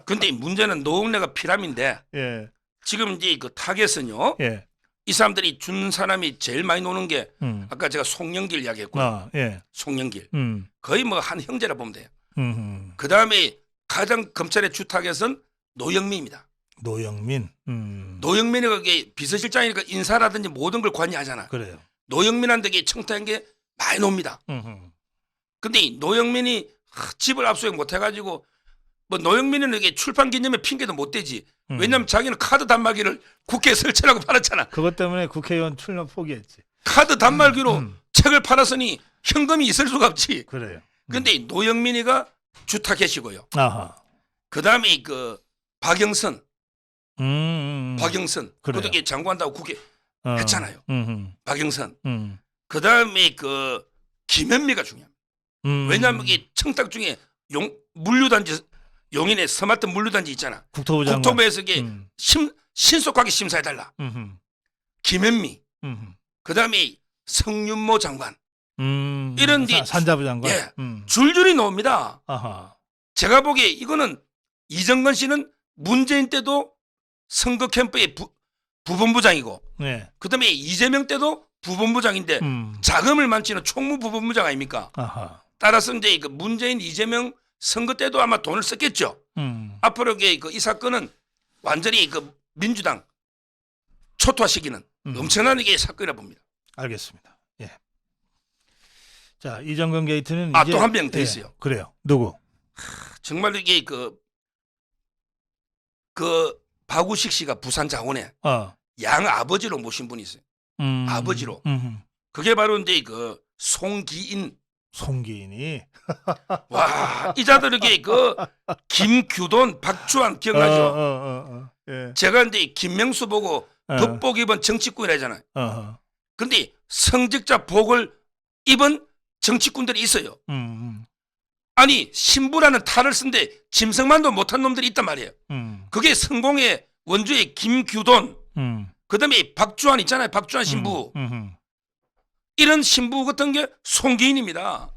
근데 문제는 노웅래가 피람인데 예. 지금 이제 그 타겟은요. 예. 이 사람들이 준 사람이 제일 많이 노는 게 아까 제가 송영길 이야기했고요. 예. 송영길. 거의 뭐 한 형제라 보면 돼요. 그 다음에 가장 검찰의 주 타겟은 노영민입니다. 노영민. 노영민이 그게 비서실장이니까 인사라든지 모든 걸 관여하잖아. 그래요. 노영민한테 청탁한 게 많이 놉니다. 근데 노영민이 집을 압수수색 못 해가지고 뭐 노영민은 이게 출판 기념회 핑계도 못 대지. 왜냐면 자기는 카드 단말기를 국회에 설치라고 팔았잖아. 그것 때문에 국회의원 출마 포기했지. 카드 단말기로 책을 팔았으니 현금이 있을 수가 없지. 그래요. 근데 노영민이가 주타켓이고요. 아하. 그다음에 그 박영선, 박영선 그래요. 그것도 장관다고 국회 했잖아요. 박영선. 그다음에 그 김현미가 중요합니다. 왜냐하면 이게 청탁 중에 물류단지 용인의 스마트 물류단지 있잖아. 국토부 장관. 국토부에서 이게 신속하게 심사해달라. 김현미. 그다음에 성윤모 장관. 이런 산자부 장관. 예, 줄줄이 나옵니다. 아하. 제가 보기에 이거는 이정건 씨는 문재인 때도 선거 캠프의 부본부장이고, 네. 그다음에 이재명 때도 부본부장인데 자금을 만지는 총무부본부장 아닙니까? 아하. 따라서 이제 그 문재인 이재명 선거 때도 아마 돈을 썼겠죠. 앞으로 이 사건은 완전히 그 민주당 초토화시키는 엄청난 이게 사건이라 봅니다. 알겠습니다. 예. 자, 이정건 게이트는 또 이제 한 명 더 있어요. 그래요. 누구? 정말 이게 그 박우식 씨가 부산 자원에 양 아버지로 모신 분이 있어요. 아버지로. 그게 바로 이제 그 송기인이. 와, 이자들에게 그 김규돈, 박주환 기억나죠? 예. 제가 이제 김명수 보고 법복 입은 정치꾼이라잖아요. 근데 성직자 복을 입은 정치꾼들이 있어요. 아니 신부라는 탈을 쓴데 짐승만도 못한 놈들이 있단 말이에요. 그게 성공의 원주의 김규돈, 그다음에 박주환 있잖아요. 박주환 신부. 이런 신부 같은 게 송기인입니다.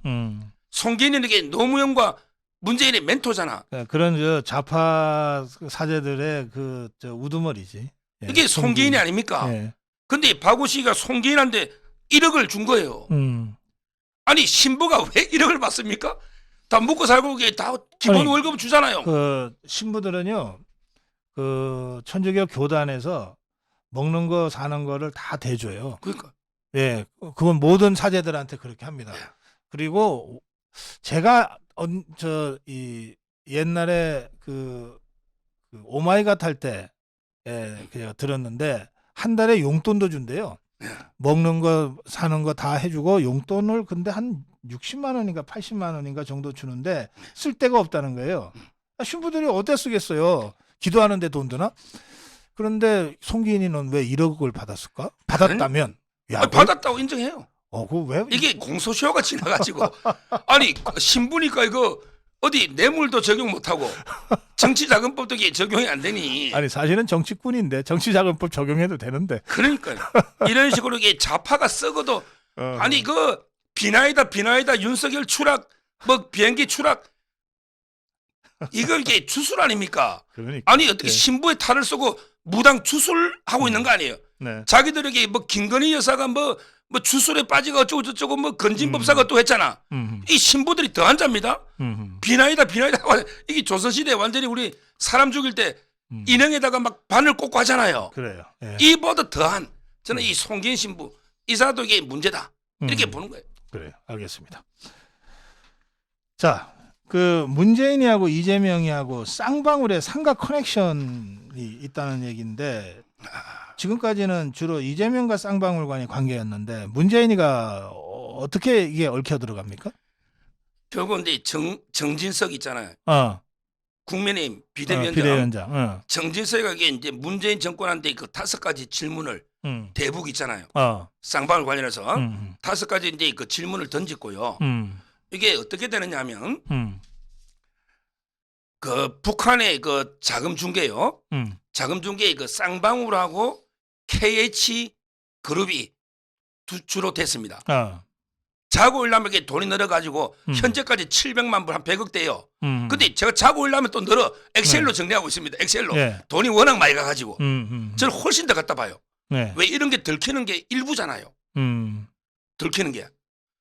송기인은 이게 노무현과 문재인의 멘토잖아. 그런 저 좌파 사제들의 그 우두머리지. 예. 이게 송기인이 아닙니까? 예. 근데 박우식이가 송기인한테 1억을 준 거예요. 아니 신부가 왜 1억을 받습니까? 다 먹고 살고 이게 다 기본 월급 주잖아요. 그 신부들은요, 그 천주교 교단에서 먹는 거 사는 거를 다 대줘요. 그러니까. 예, 그건 모든 사제들한테 그렇게 합니다. 그리고 제가 이 옛날에 그 오마이갓 할 때 제가 들었는데 한 달에 용돈도 준대요. 먹는 거 사는 거 다 해주고 용돈을 근데 한 60만 원인가 80만 원인가 정도 주는데 쓸 데가 없다는 거예요. 신부들이 어디다 쓰겠어요. 기도하는데 돈 드나? 그런데 송기인이는 왜 1억을 받았을까? 받았다면 받았다고 인정해요. 그 왜? 이게 공소시효가 지나가지고 아니 신부니까 이거 어디 뇌물도 적용 못하고 정치자금법도 이게 적용이 안 되니. 아니 사실은 정치꾼인데 정치자금법 적용해도 되는데. 그러니까요. 이런 식으로 이게 좌파가 썩어도 아니 그 비나이다 윤석열 추락 뭐 비행기 추락 이걸 이게 주술 아닙니까? 그러니까. 아니 어떻게 신부의 탈을 쓰고 무당 주술하고 있는 거 아니에요? 네. 자기들에게 뭐 김건희 여사가 뭐 주술에 빠지고 어쩌고 저쩌고 뭐 건진법사가 또 했잖아. 이 신부들이 더한 자입니다. 비나이다 이게 조선시대에 완전히 우리 사람 죽일 때 인형에다가 막 바늘 꽂고 하잖아요. 그래요. 예. 이보다 더한 저는 이 송기인 신부 이사도 이게 문제다 이렇게 보는 거예요. 그래요. 알겠습니다. 자, 그 문재인이하고 이재명이하고 쌍방울의 삼각 커넥션이 있다는 얘기인데 지금까지는 주로 이재명과 쌍방울 간의 관계였는데 문재인이가 어떻게 이게 얽혀 들어갑니까? 결국은 이제 정진석 있잖아요. 국민의힘 비대위원장. 비대위원장. 정진석이가 이제 문재인 정권한테 그 5가지 질문을 대북 있잖아요. 쌍방울 관련해서 5가지 이제 그 질문을 던졌고요. 이게 어떻게 되느냐면 그 북한의 그 자금 중개요. 자금 중개 그 쌍방울하고 KH 그룹이 주로 됐습니다. 자고 일하면 돈이 늘어가지고 현재까지 700만 불 한 100억대요. 근데 제가 자고 일하면 또 늘어 엑셀로 정리하고 있습니다. 엑셀로 돈이 워낙 많이 가가지고 저는 훨씬 더 갖다 봐요. 왜 이런 게 들키는 게 일부잖아요. 들키는 게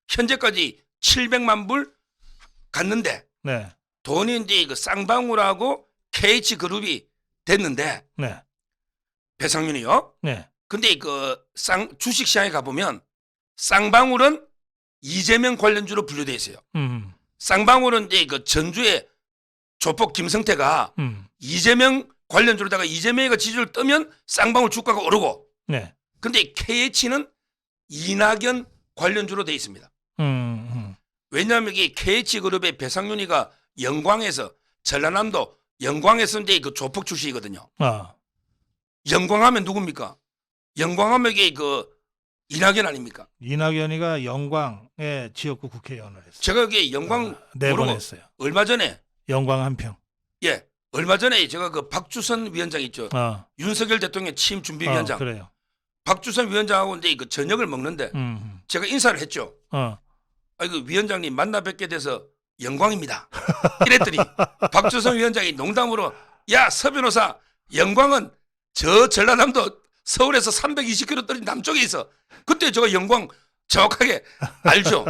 현재까지 700만 불 갔는데 돈이 이제 그 쌍방울하고 KH 그룹이 됐는데 배상윤이요. 근데 그 주식시장에 가보면 쌍방울은 이재명 관련주로 분류돼 있어요. 쌍방울은 이제 그 전주의 조폭 김성태가 이재명 관련주로다가 이재명이가 지지를 뜨면 쌍방울 주가가 오르고, 네. 근데 KH는 이낙연 관련주로 돼 있습니다. 왜냐하면 이게 KH그룹의 배상윤이가 영광에서, 전라남도 영광에서 이제 그 조폭 출신이거든요. 아. 영광하면 누굽니까? 영광하면 이게 그 이낙연 아닙니까? 이낙연이가 영광의 지역구 국회의원을 했어요. 제가 여기 영광 네 번 모르고 했어요. 얼마 전에, 영광 한 평. 예, 얼마 전에 제가 그 박주선 위원장 있죠. 윤석열 대통령 취임 준비위원장. 그래요. 박주선 위원장하고 이제 그 저녁을 먹는데 제가 인사를 했죠. 그 위원장님 만나 뵙게 돼서 영광입니다. 이랬더니 박주선 위원장이 농담으로, 야, 서 변호사, 영광은 저 전라남도 서울에서 320km 떨어진 남쪽에 있어. 그때 제가 영광 정확하게 알죠.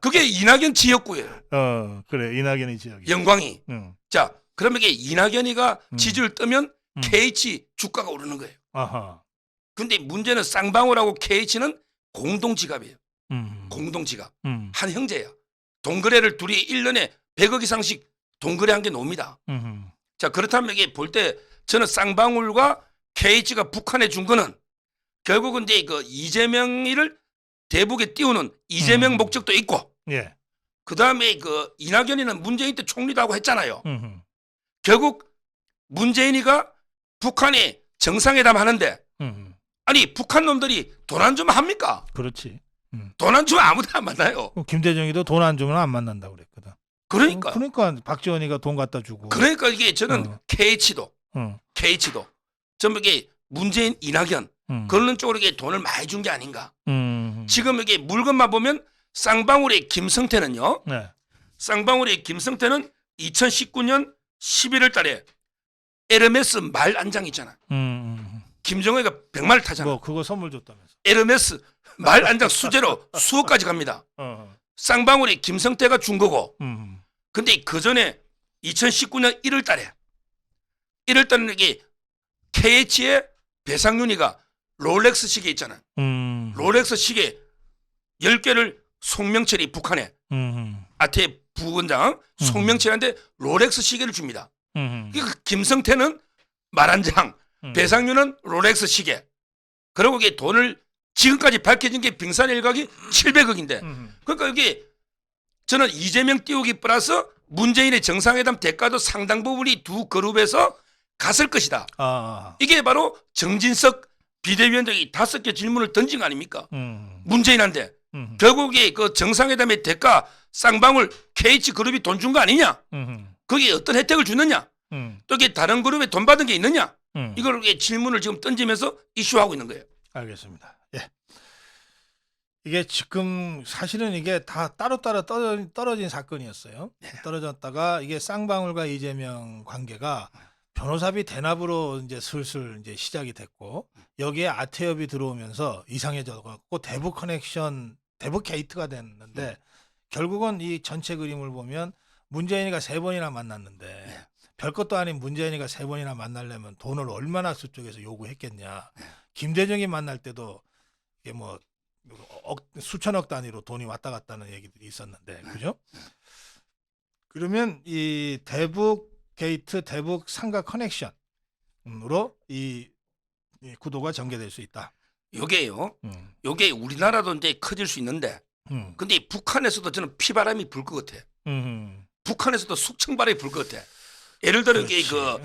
그게 이낙연 지역구예요. 그래. 이낙연이 지역이. 영광이. 자, 그러면 이게 이낙연이가 지지를 뜨면 KH 주가가 오르는 거예요. 아하. 근데 문제는 쌍방울하고 KH는 공동지갑이에요. 공동지갑. 한 형제야. 동거래를 둘이 1년에 100억 이상씩 동거래한 게 놉니다. 자, 그렇다면 이게 볼 때 저는 쌍방울과 KH가 북한에 준 거는 결국은 이제 그 이재명이를 대북에 띄우는 이재명 목적도 있고, 예. 그 다음에 그 이낙연이는 문재인 때 총리도 하고 했잖아요. 결국 문재인이가 북한에 정상회담 하는데, 아니 북한 놈들이 돈 안 주면 합니까? 그렇지. 돈 안 주면 아무도 안 만나요. 김대중이도 돈 안 주면 안 만난다고 그랬거든. 그러니까. 그러니까 박지원이가 돈 갖다 주고. 그러니까 이게 저는 KH도 전부 이게 문재인, 이낙연 그런 쪽으로 이게 돈을 많이 준 게 아닌가. 지금 이게 물건만 보면 쌍방울의 김성태는요. 네. 쌍방울의 김성태는 2019년 11월 달에 에르메스 말 안장 있잖아. 김정은이가 100마를 타잖아. 뭐 그거 선물 줬다면서. 에르메스 말 안장 수제로 수억까지 갑니다. 쌍방울이 김성태가 준 거고. 근데 그 전에 2019년 1월 달에 이게 KH의 배상윤이가 롤렉스 시계 있잖아. 롤렉스 시계 10개를 송명철이 북한에 아태 부원장 송명철한테 롤렉스 시계를 줍니다. 그러니까 김성태는 말 한 장, 배상윤은 롤렉스 시계. 그리고 이게 돈을 지금까지 밝혀진 게 빙산의 일각이 700억인데 그러니까 이게 저는 이재명 띄우기 플러스 문재인의 정상회담 대가도 상당 부분이 두 그룹에서 갔을 것이다. 이게 바로 정진석 비대위원장이 5개 질문을 던진 거 아닙니까? 문재인한테. 결국에 그 정상회담의 대가 쌍방울 KH그룹이 돈 준 거 아니냐? 거기에 어떤 혜택을 주느냐? 또 이게 다른 그룹에 돈 받은 게 있느냐? 이걸 질문을 지금 던지면서 이슈하고 있는 거예요. 알겠습니다. 예. 이게 지금 사실은 이게 다 따로따로 떨어진 사건이었어요. 네. 떨어졌다가 이게 쌍방울과 이재명 관계가 변호사비 대납으로 이제 슬슬 이제 시작이 됐고 여기에 아태엽이 들어오면서 이상해져 갖고 대북 커넥션, 대북 게이트가 됐는데 결국은 이 전체 그림을 보면 문재인이가 3번이나 만났는데 별것도 아닌 문재인이가 3번이나 만나려면 돈을 얼마나 수쪽에서 요구했겠냐. 김대중이 만날 때도 이게 뭐 수천억 단위로 돈이 왔다 갔다는 얘기들이 있었는데, 그죠? 그러면 이 대북 게이트, 대북 상가 커넥션으로 이 구도가 전개될 수 있다. 요게요. 요게 우리나라도 이제 커질 수 있는데, 근데 북한에서도 저는 피바람이 불 것 같아. 북한에서도 숙청바람이 불 것 같아. 예를 들어 이게 그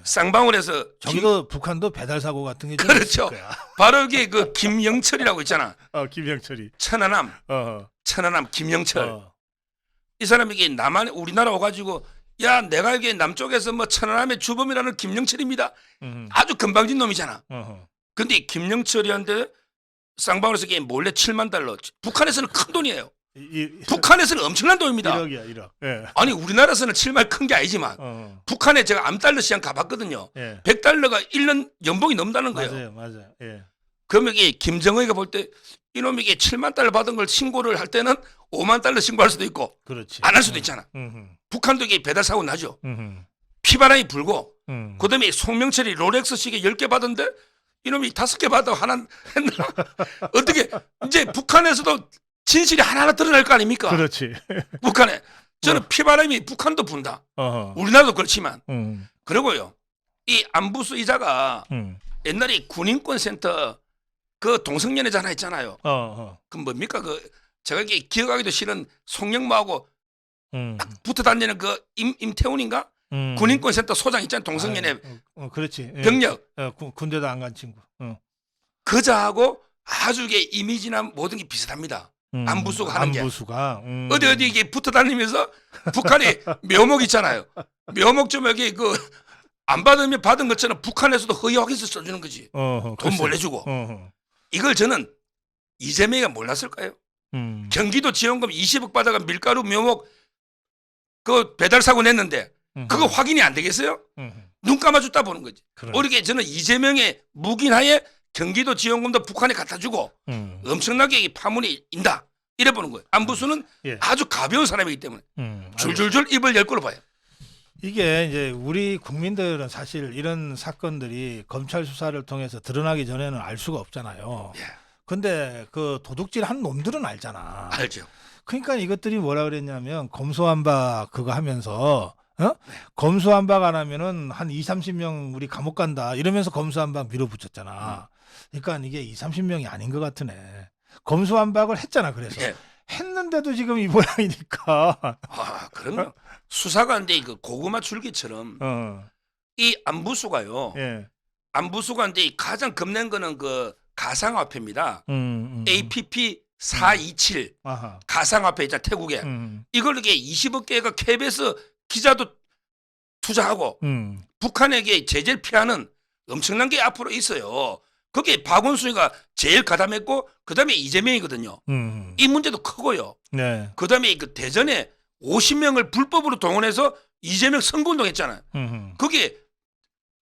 쌍방울에서 저기도 북한도 배달 사고 같은 게 좀 그렇죠. 있을 거야. 바로 이게 그 김영철이라고 있잖아. 김영철이. 천안함 김영철. 이 사람이 이게 우리나라 와가지고 야 내가 이게 남쪽에서 뭐 천안함의 주범이라는 김영철입니다. 아주 건방진 놈이잖아. 근데 김영철이한테 쌍방울에서 이게 몰래 7만 달러. 북한에서는 큰 돈이에요. 북한에서는 엄청난 돈입니다. 1억이야 1억. 예. 아니 우리나라에서는 7만 큰 게 아니지만 북한에 제가 암달러 시장 가봤거든요. 예. 100달러가 1년 연봉이 넘는다는 거예요. 맞아요. 예. 그러면 이게 김정은이가 볼 때 이놈이 이게 7만 달러 받은 걸 신고를 할 때는 5만 달러 신고할 수도 있고 안 할 수도 있잖아. 북한도 이게 배달 사고 나죠. 피바람이 불고 그다음에 송명철이 롤렉스 시계 10개 받았는데 이놈이 5개 받아 하나 했나? 어떻게 이제 북한에서도 진실이 하나하나 드러날 거 아닙니까? 그렇지. 북한에 저는 피바람이 북한도 분다. 어허. 우리나라도 그렇지만. 그리고요. 이 안부수 이자가 옛날에 군인권센터 그 동성연애자 하나 있잖아요. 그 뭡니까 그 제가 이게 기억하기도 싫은 송영모하고 딱 붙어 다니는 그 임태훈인가? 군인권센터 소장 있잖아요. 동성연애 그렇지. 병력. 군대도 안 간 친구. 그자하고 아주 이게 이미지나 모든 게 비슷합니다. 안부수가 하는 게. 안부수가 어디 이게 붙어 다니면서 북한에 묘목 있잖아요. 묘목 좀 여기 그 안 받으면 받은 것처럼 북한에서도 허위하게서 써주는 거지. 돈 몰래주고. 이걸 저는 이재명이가 몰랐을까요? 경기도 지원금 20억 받아가 밀가루 묘목 그 배달 사고 냈는데 그거 확인이 안 되겠어요? 눈 감아줬다 보는 거지. 오히려 저는 이재명의 묵인하에 경기도 지원금도 북한에 갖다 주고 엄청나게 이 파문이 인다. 이래 보는 거예요. 안부수는 아주 가벼운 사람이기 때문에 줄줄줄 입을 열 거로 봐요. 이게 이제 우리 국민들은 사실 이런 사건들이 검찰 수사를 통해서 드러나기 전에는 알 수가 없잖아요. 근데 그 도둑질한 놈들은 알잖아. 알죠. 그러니까 이것들이 뭐라 그랬냐면 검수완박 그거 하면서 검수완박 안 하면은 한 20-30명 우리 감옥 간다 이러면서 검수완박 밀어붙였잖아. 그러니까 이게 20-30명이 아닌 것 같으네. 검수완박을 했잖아. 그래서 했는데도 지금 이 모양이니까. 그럼요. 수사관데 그 고구마 줄기처럼 이 안부수가요. 안부수가인데 가장 겁낸 거는 그 가상화폐입니다. APP 427 가상화폐 있잖아 태국에. 이걸 이게 20억 개가 KBS 기자도 투자하고 북한에게 제재를 피하는 엄청난 게 앞으로 있어요. 거기에 박원순이가 제일 가담했고 그다음에 이재명이거든요. 이 문제도 크고요. 그다음에 그 대전에 50명을 불법으로 동원해서 이재명 선거운동 했잖아요. 그게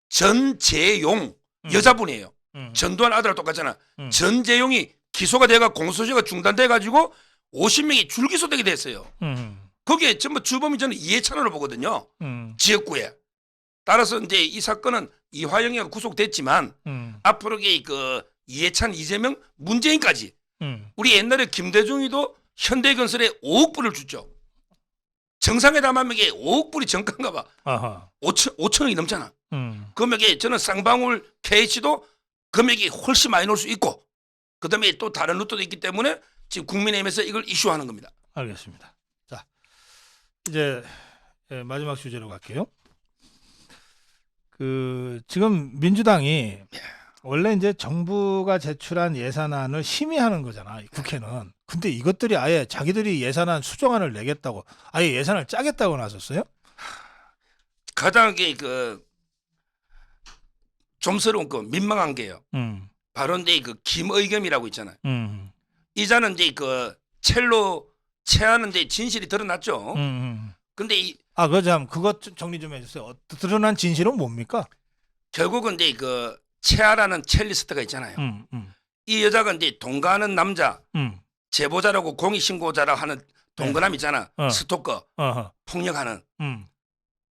전재용 여자분이에요. 전두환 아들하고 똑같잖아. 전재용이 기소가 돼가 공소시효가 중단돼가지고 50명이 줄기소되게 됐어요. 거기에 전부 주범이 저는 이해찬으로 보거든요. 지역구에. 따라서 이제 이 사건은 이화영이 구속됐지만 앞으로 그 이해찬, 이재명, 문재인까지 우리 옛날에 김대중이도 현대건설에 5억 불을 줬죠. 정상회담 하면 이게 5억 불이 정가인가 봐. 5천억이 넘잖아. 그러면 이게 저는 쌍방울 KH도 금액이 훨씬 많이 넣을 수 있고 그다음에 또 다른 루트도 있기 때문에 지금 국민의힘에서 이걸 이슈하는 겁니다. 알겠습니다. 자, 이제 마지막 주제로 갈게요. 그 지금 민주당이 원래 이제 정부가 제출한 예산안을 심의하는 거잖아. 국회는. 근데 이것들이 아예 자기들이 예산안 수정안을 내겠다고 아예 예산을 짜겠다고 나섰어요? 가장 그 좀스러운 거 민망한 게요. 바로 이제 그 김의겸이라고 있잖아요. 이자는 이제 그 첼로 채하는 데 진실이 드러났죠. 근데 그것 정리 좀 해주세요. 드러난 진실은 뭡니까? 결국은 이제 그 채아라는 첼리스트가 있잖아요. 이 여자가 이제 동거하는 남자 제보자라고 공익신고자라고 하는 동거남 있잖아. 스토커 폭력하는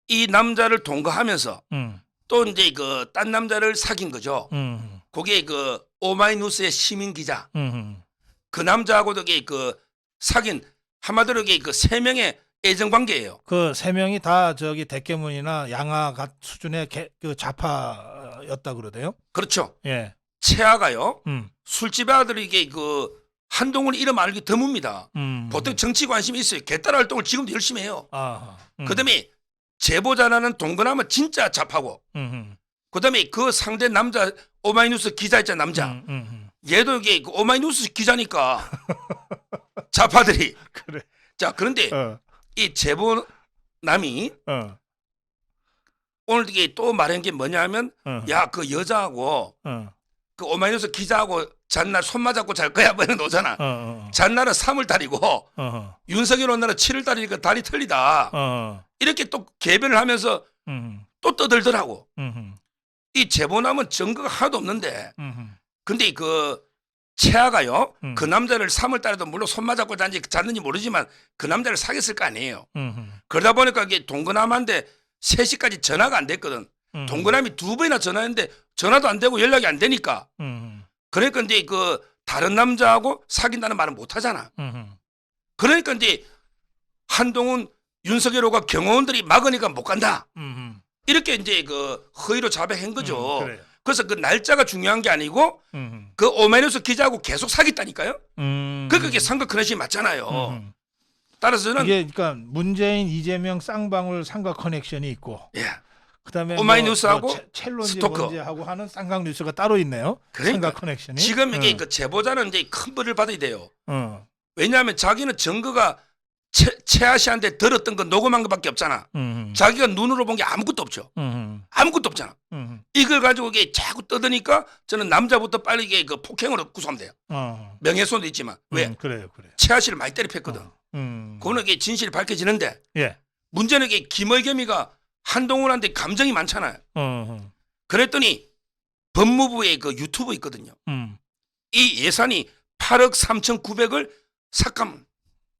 이 남자를 동거하면서 또 이제 그 딴 남자를 사귄 거죠. 그게 그 오마이뉴스의 시민 기자. 그 남자하고도 그 사귄 한마디로 그 3명의 애정 관계예요. 그 3명이 다 저기 대깨문이나 양아 수준의 그 좌파였다 그러대요. 그렇죠. 채아가요. 술집의 아들이 이게 그 한동훈 이름 알기 드뭅니다. 보통 정치 관심이 있어요. 개딸 활동을 지금도 열심히 해요. 그다음에 제보자라는 동거남은 진짜 좌파고. 그다음에 그 상대 남자 오마이뉴스 기자 있잖아 남자. 얘도 이게 그 오마이뉴스 기자니까 좌파들이. 그래. 자 그런데 이 제보남이 오늘 이게 또 말한 게 뭐냐면 야 그 여자하고 그 오마이뉴스 기자하고 잔날 손 맞잡고 잘 거야 뭐 이런 거 오잖아. 잔날은 3월달이고 윤석열 온날은 7월달이니까 달이 틀리다. 이렇게 또 개변을 하면서 또 떠들더라고. 이 제보남은 증거가 하나도 없는데 근데 그 채아가요 그 남자를 3월달에도 물론 손 맞잡고 잤는지 모르지만 그 남자를 사귀었을 거 아니에요. 그러다 보니까 이게 동거남한테 3시까지 전화가 안 됐거든. 동거남이 2번이나 전화했는데 전화도 안 되고 연락이 안 되니까 그러니까 이제 그 다른 남자하고 사귄다는 말은 못 하잖아. 그러니까 이제 한동훈 윤석열 후보가 경호원들이 막으니까 못 간다. 음. 이렇게 이제 그 허위로 자백한 거죠. 그래요. 그래서 그 날짜가 중요한 게 아니고 음. 그 오마이뉴스 기자하고 계속 사귀었다니까요. 그게 선거 커넥션이 맞잖아요. 따라서 저는 이게 그러니까 문재인, 이재명 쌍방울 삼각 커넥션이 있고, 예. 그다음에 오마이뉴스하고 첼로인지 스토커. 뭔지 하고 하는 쌍각 뉴스가 따로 있네요. 그러니까 삼각 커넥션이. 지금 이게 그 제보자는 이제 큰 벌을 받아야 돼요. 어. 왜냐하면 자기는 증거가 최하 씨한테 들었던 거 녹음한 것밖에 없잖아. 자기가 눈으로 본 게 아무것도 없죠. 아무것도 없잖아. 이걸 가지고 이게 자꾸 떠드니까 저는 남자부터 빨리 이게 그 폭행으로 구속하면 돼요. 명예훼손도 있지만 왜? 그래요. 최하 씨를 많이 때려 팼거든. 그거는 이게 진실이 밝혀지는데 예. 문제는 이게 김의겸이가 한동훈한테 감정이 많잖아요. 그랬더니 법무부에 그 유튜브 있거든요. 이 예산이 8억 3,900을 삭감.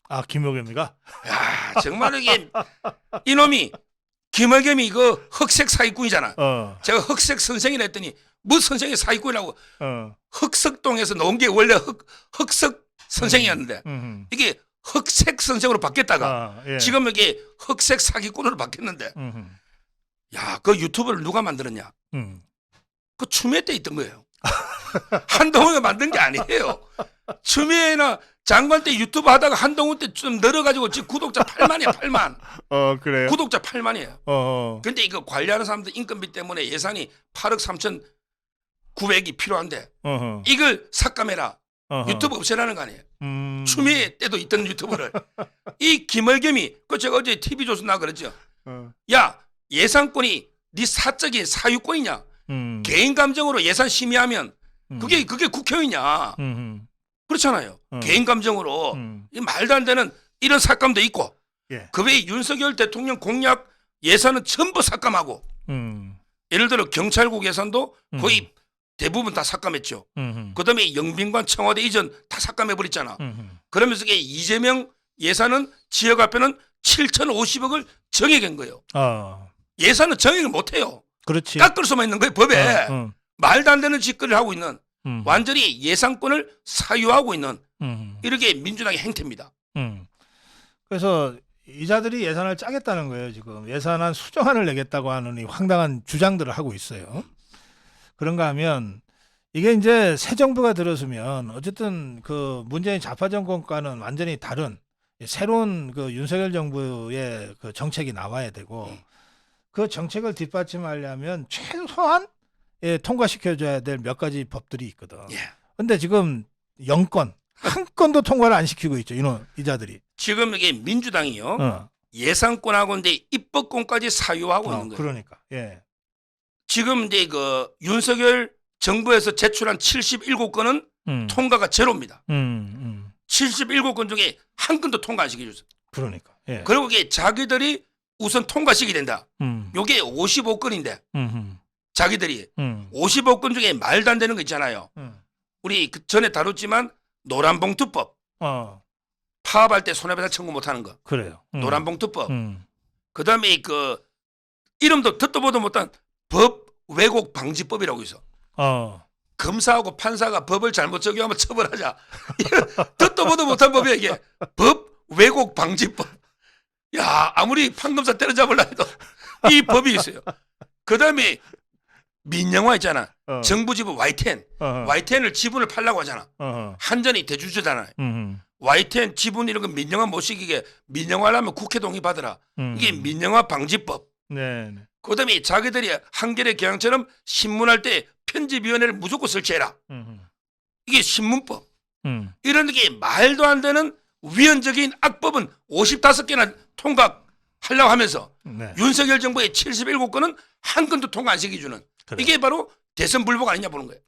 아, 김의겸이가? 야, 정말 이게 이놈이 김의겸이 이거 흑색 사기꾼이잖아. 제가 흑색 선생이라 했더니 뭐 선생이 사기꾼이라고. 흑석동에서 나온 게 원래 흑석 선생이었는데 이게 흑색 선생으로 바뀌었다가 예. 지금 이게 흑색 사기꾼으로 바뀌었는데 야, 그 유튜브를 누가 만들었냐? 그 추미애 때 있던 거예요. 한동훈이가 만든 게 아니에요. 추미애나 장관 때 유튜브 하다가 한동훈 때 좀 늘어가지고 지금 구독자 8만이야, 8만. 그래요? 구독자 8만이에요. 근데 이거 관리하는 사람들 인건비 때문에 예산이 8억 3,900이 필요한데 이걸 삭감해라. 유튜브 없애라는 거 아니에요. 추미애 때도 있던 유튜브를. 이 김의겸이 그 제가 어제 TV조선 나 그랬죠. 야, 예산권이 네 사적인 사유권이냐? 개인 감정으로 예산 심의하면 그게 국회의원이냐? 그렇잖아요. 개인 감정으로 이 말도 안 되는 이런 삭감도 있고 예. 그 외에 윤석열 대통령 공약 예산은 전부 삭감하고 예를 들어 경찰국 예산도 거의 대부분 다 삭감했죠. 그다음에 영빈관 청와대 이전 다 삭감해버렸잖아. 그러면서 이게 이재명 예산은 지역 앞에는 7,050억을 정액한 거예요. 예산은 정액을 못해요. 그렇지. 깎을 수만 있는 거예요, 법에. 말도 안 되는 짓거리를 하고 있는 완전히 예산권을 사유하고 있는 이렇게 민주당의 행태입니다. 그래서 이자들이 예산을 짜겠다는 거예요. 지금 예산안 수정안을 내겠다고 하는 이 황당한 주장들을 하고 있어요. 그런가 하면 이게 이제 새 정부가 들어서면 어쨌든 그 문재인 좌파 정권과는 완전히 다른 새로운 그 윤석열 정부의 그 정책이 나와야 되고 그 정책을 뒷받침하려면 최소한 통과시켜줘야 될 몇 가지 법들이 있거든. 근데 지금 0건, 한 건도 통과를 안 시키고 있죠. 이자들이. 지금 이게 민주당이요. 예산권하고 이제 입법권까지 사유하고 있는 거예요. 그러니까. 예. 지금 이제 그 윤석열 정부에서 제출한 77건은 통과가 제로입니다. 77건 중에 한 건도 통과 안 시켜줬어요. 그러니까. 예. 그리고 이게 자기들이 우선 통과시키게 된다. 요게 55건인데 자기들이 55건 중에 말도 안 되는 거 있잖아요. 우리 그 전에 다뤘지만 노란봉투법. 파업할 때 손해배상 청구 못하는 거. 그래요. 노란봉투법. 그다음에 그 이름도 듣도 보도 못한 법 왜곡 방지법이라고 있어. 검사하고 판사가 법을 잘못 적용하면 처벌하자. 듣도 보도 못한 법이야 이게. 법 왜곡 방지법. 야, 아무리 판검사 때려잡으려 해도 이 법이 있어요. 그다음에 민영화 있잖아. 정부 지분 Y10. Y10을 지분을 팔라고 하잖아. 한전이 대주주잖아요. Y10 지분 이런 거 민영화 못 시키게 민영화하려면 국회 동의 받으라. 이게 민영화 방지법. 네. 그다음에 자기들이 한겨레 경향처럼 신문할 때 편집위원회를 무조건 설치해라. 이게 신문법. 이런 게 말도 안 되는 위헌적인 악법은 55개나 통과하려고 하면서 윤석열 정부의 77건은 한 건도 통과 안 시켜주는 이게 바로 대선 불복 아니냐 보는 거예요.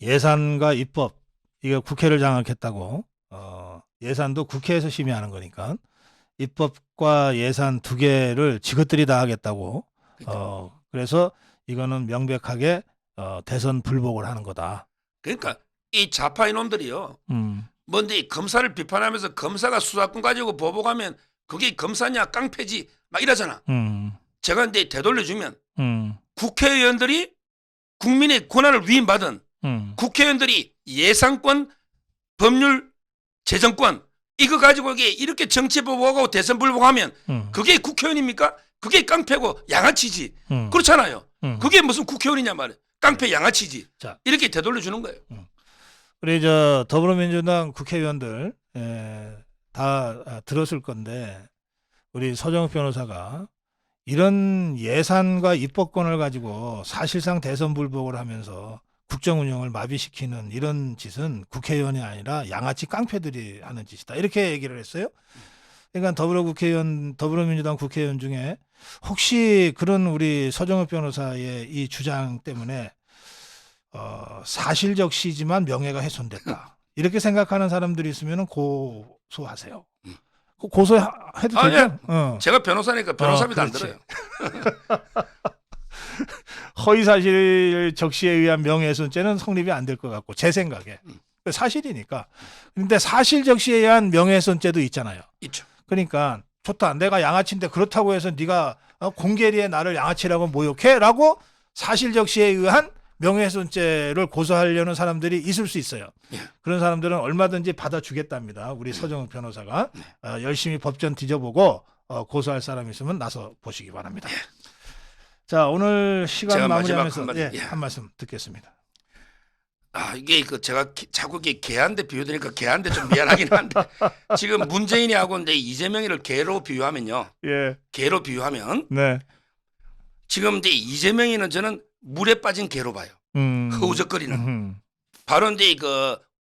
예산과 입법 이게 국회를 장악했다고 예산도 국회에서 심의하는 거니까 입법과 예산 두 개를 지것들이 다 하겠다고 그래서 이거는 명백하게 대선 불복을 하는 거다. 그러니까 이 좌파 이놈들이요. 뭔데 검사를 비판하면서 검사가 수사권 가지고 보복하면 그게 검사냐 깡패지 막 이러잖아. 제가 이제 되돌려주면 국회의원들이 국민의 권한을 위임받은 국회의원들이 예산권, 법률, 재정권 이거 가지고 이렇게 정치 보복하고 대선 불복하면 그게 국회의원입니까? 그게 깡패고 양아치지. 그렇잖아요. 그게 무슨 국회의원이냐 말이에요. 깡패 양아치지. 자. 이렇게 되돌려 주는 거예요. 우리 더불어민주당 국회의원들 다 들었을 건데 우리 서정욱 변호사가 이런 예산과 입법권을 가지고 사실상 대선 불복을 하면서 국정 운영을 마비시키는 이런 짓은 국회의원이 아니라 양아치 깡패들이 하는 짓이다. 이렇게 얘기를 했어요. 그러니까 더불어민주당 국회의원 중에 혹시 그런 우리 서정욱 변호사의 이 주장 때문에 사실적 시지만 명예가 훼손됐다. 이렇게 생각하는 사람들이 있으면 고소하세요. 고소해도 되죠? 예. 제가 변호사니까 변호사비도 안 들어요. 허위사실 적시에 의한 명예훼손죄는 성립이 안 될 것 같고 제 생각에 사실이니까. 근데 사실 적시에 의한 명예훼손죄도 있잖아요. 있죠. 그러니까 좋다. 내가 양아치인데 그렇다고 해서 네가 공개리에 나를 양아치라고 모욕해라고 사실 적시에 의한 명예훼손죄를 고소하려는 사람들이 있을 수 있어요. 예. 그런 사람들은 얼마든지 받아주겠답니다. 우리 서정욱 변호사가 열심히 법전 뒤져보고 고소할 사람이 있으면 나서 보시기 바랍니다. 예. 자, 오늘 시간 마무리하면서 한 말씀 듣겠습니다. 이게 제가 자꾸 개한테 비유되니까 개한테 좀 미안하긴 한데 지금 문재인이하고 이제 이재명이를 개로 비유하면요. 예. 개로 비유하면 네. 지금 이제 이재명이는 저는 물에 빠진 개로 봐요. 허우적거리는. 바로 이제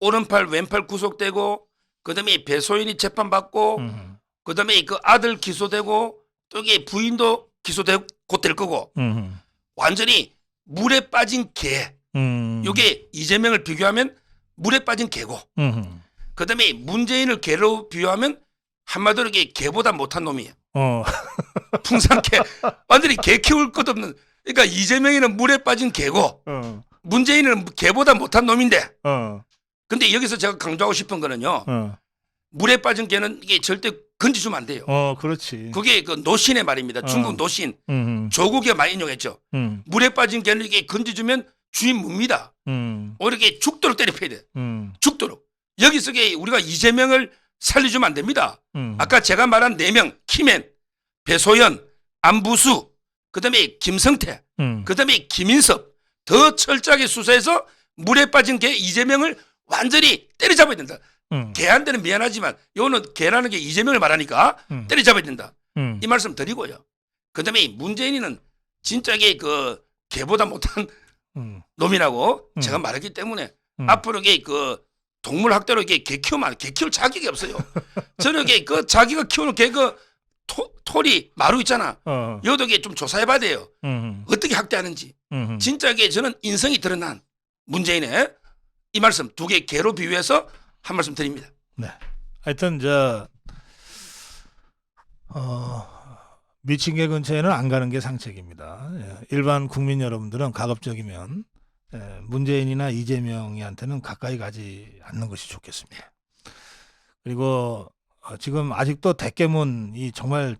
오른팔 왼팔 구속되고 그다음에 배소연이 재판받고 그다음에 아들 기소되고 또 이게 부인도 기소되고 곧 될 거고 완전히 물에 빠진 개. 이게 이재명을 비교하면 물에 빠진 개고 그다음에 문재인을 개로 비유하면 한마디로 이게 개보다 못한 놈이에요. 풍산개. 완전히 개 키울 것 없는. 그러니까 이재명이는 물에 빠진 개고 문재인은 개보다 못한 놈인데 근데 여기서 제가 강조하고 싶은 거는요. 물에 빠진 개는 이게 절대 건지주면 안 돼요. 그렇지. 그게 노신의 말입니다. 중국 노신. 조국에 많이 인용했죠. 물에 빠진 개는 이게 건지주면 주인 뭡니다. 오히려 이렇게 죽도록 때려 패야 돼. 죽도록. 여기서 우리가 이재명을 살려주면 안 됩니다. 아까 제가 말한 4명, 키맨, 배소연, 안부수, 그다음에 김성태, 그다음에 김인섭 더 철저하게 수사해서 물에 빠진 개 이재명을 완전히 때려잡아야 된다. 개한테는 미안하지만 이거는 개라는 게 이재명을 말하니까 때려잡아야 된다. 이 말씀 드리고요. 그다음에 문재인이는 진짜 개보다 못한 놈이라고 제가 말했기 때문에 앞으로 동물 학대로 개 키우면 개 키울 자격이 없어요. 저녁에 자기가 키우는 개 토리 마루 있잖아. 여기도 좀 조사해봐야 돼요. 어떻게 학대하는지. 진짜 저는 인성이 드러난 문재인의 이 말씀 2개 개로 비유해서 한 말씀 드립니다. 네. 하여튼 미친 개 근처에는 안 가는 게 상책입니다. 일반 국민 여러분들은 가급적이면 문재인이나 이재명이한테는 가까이 가지 않는 것이 좋겠습니다. 그리고 지금 아직도 대깨문이 정말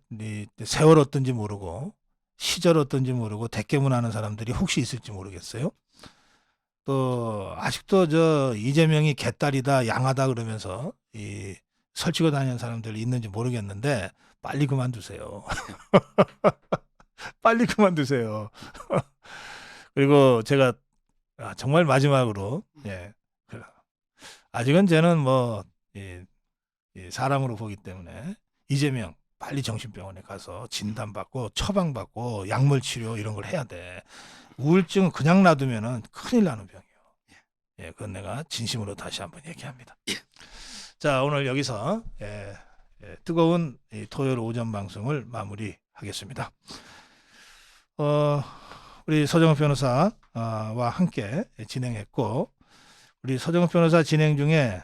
세월 어떤지 모르고 시절 어떤지 모르고 대깨문하는 사람들이 혹시 있을지 모르겠어요. 또 아직도 이재명이 개딸이다 양하다 그러면서 설치고 다니는 사람들이 있는지 모르겠는데 빨리 그만두세요. 빨리 그만두세요. 그리고 제가 정말 마지막으로 아직은 저는 사람으로 보기 때문에 이재명 빨리 정신병원에 가서 진단받고 처방받고 약물 치료 이런 걸 해야 돼. 우울증은 그냥 놔두면은 큰일 나는 병이에요. 그건 내가 진심으로 다시 한번 얘기합니다. 자, 오늘 여기서 뜨거운 토요일 오전 방송을 마무리하겠습니다. 우리 서정욱 변호사와 함께 진행했고 우리 서정욱 변호사 진행 중에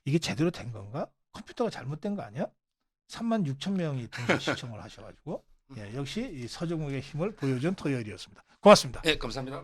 이게 제대로 된 건가? 컴퓨터가 잘못된 거 아니야? 36,000명이 동시 시청을 하셔가지고 역시 이 서정욱의 힘을 보여준 토요일이었습니다. 고맙습니다. 네, 감사합니다.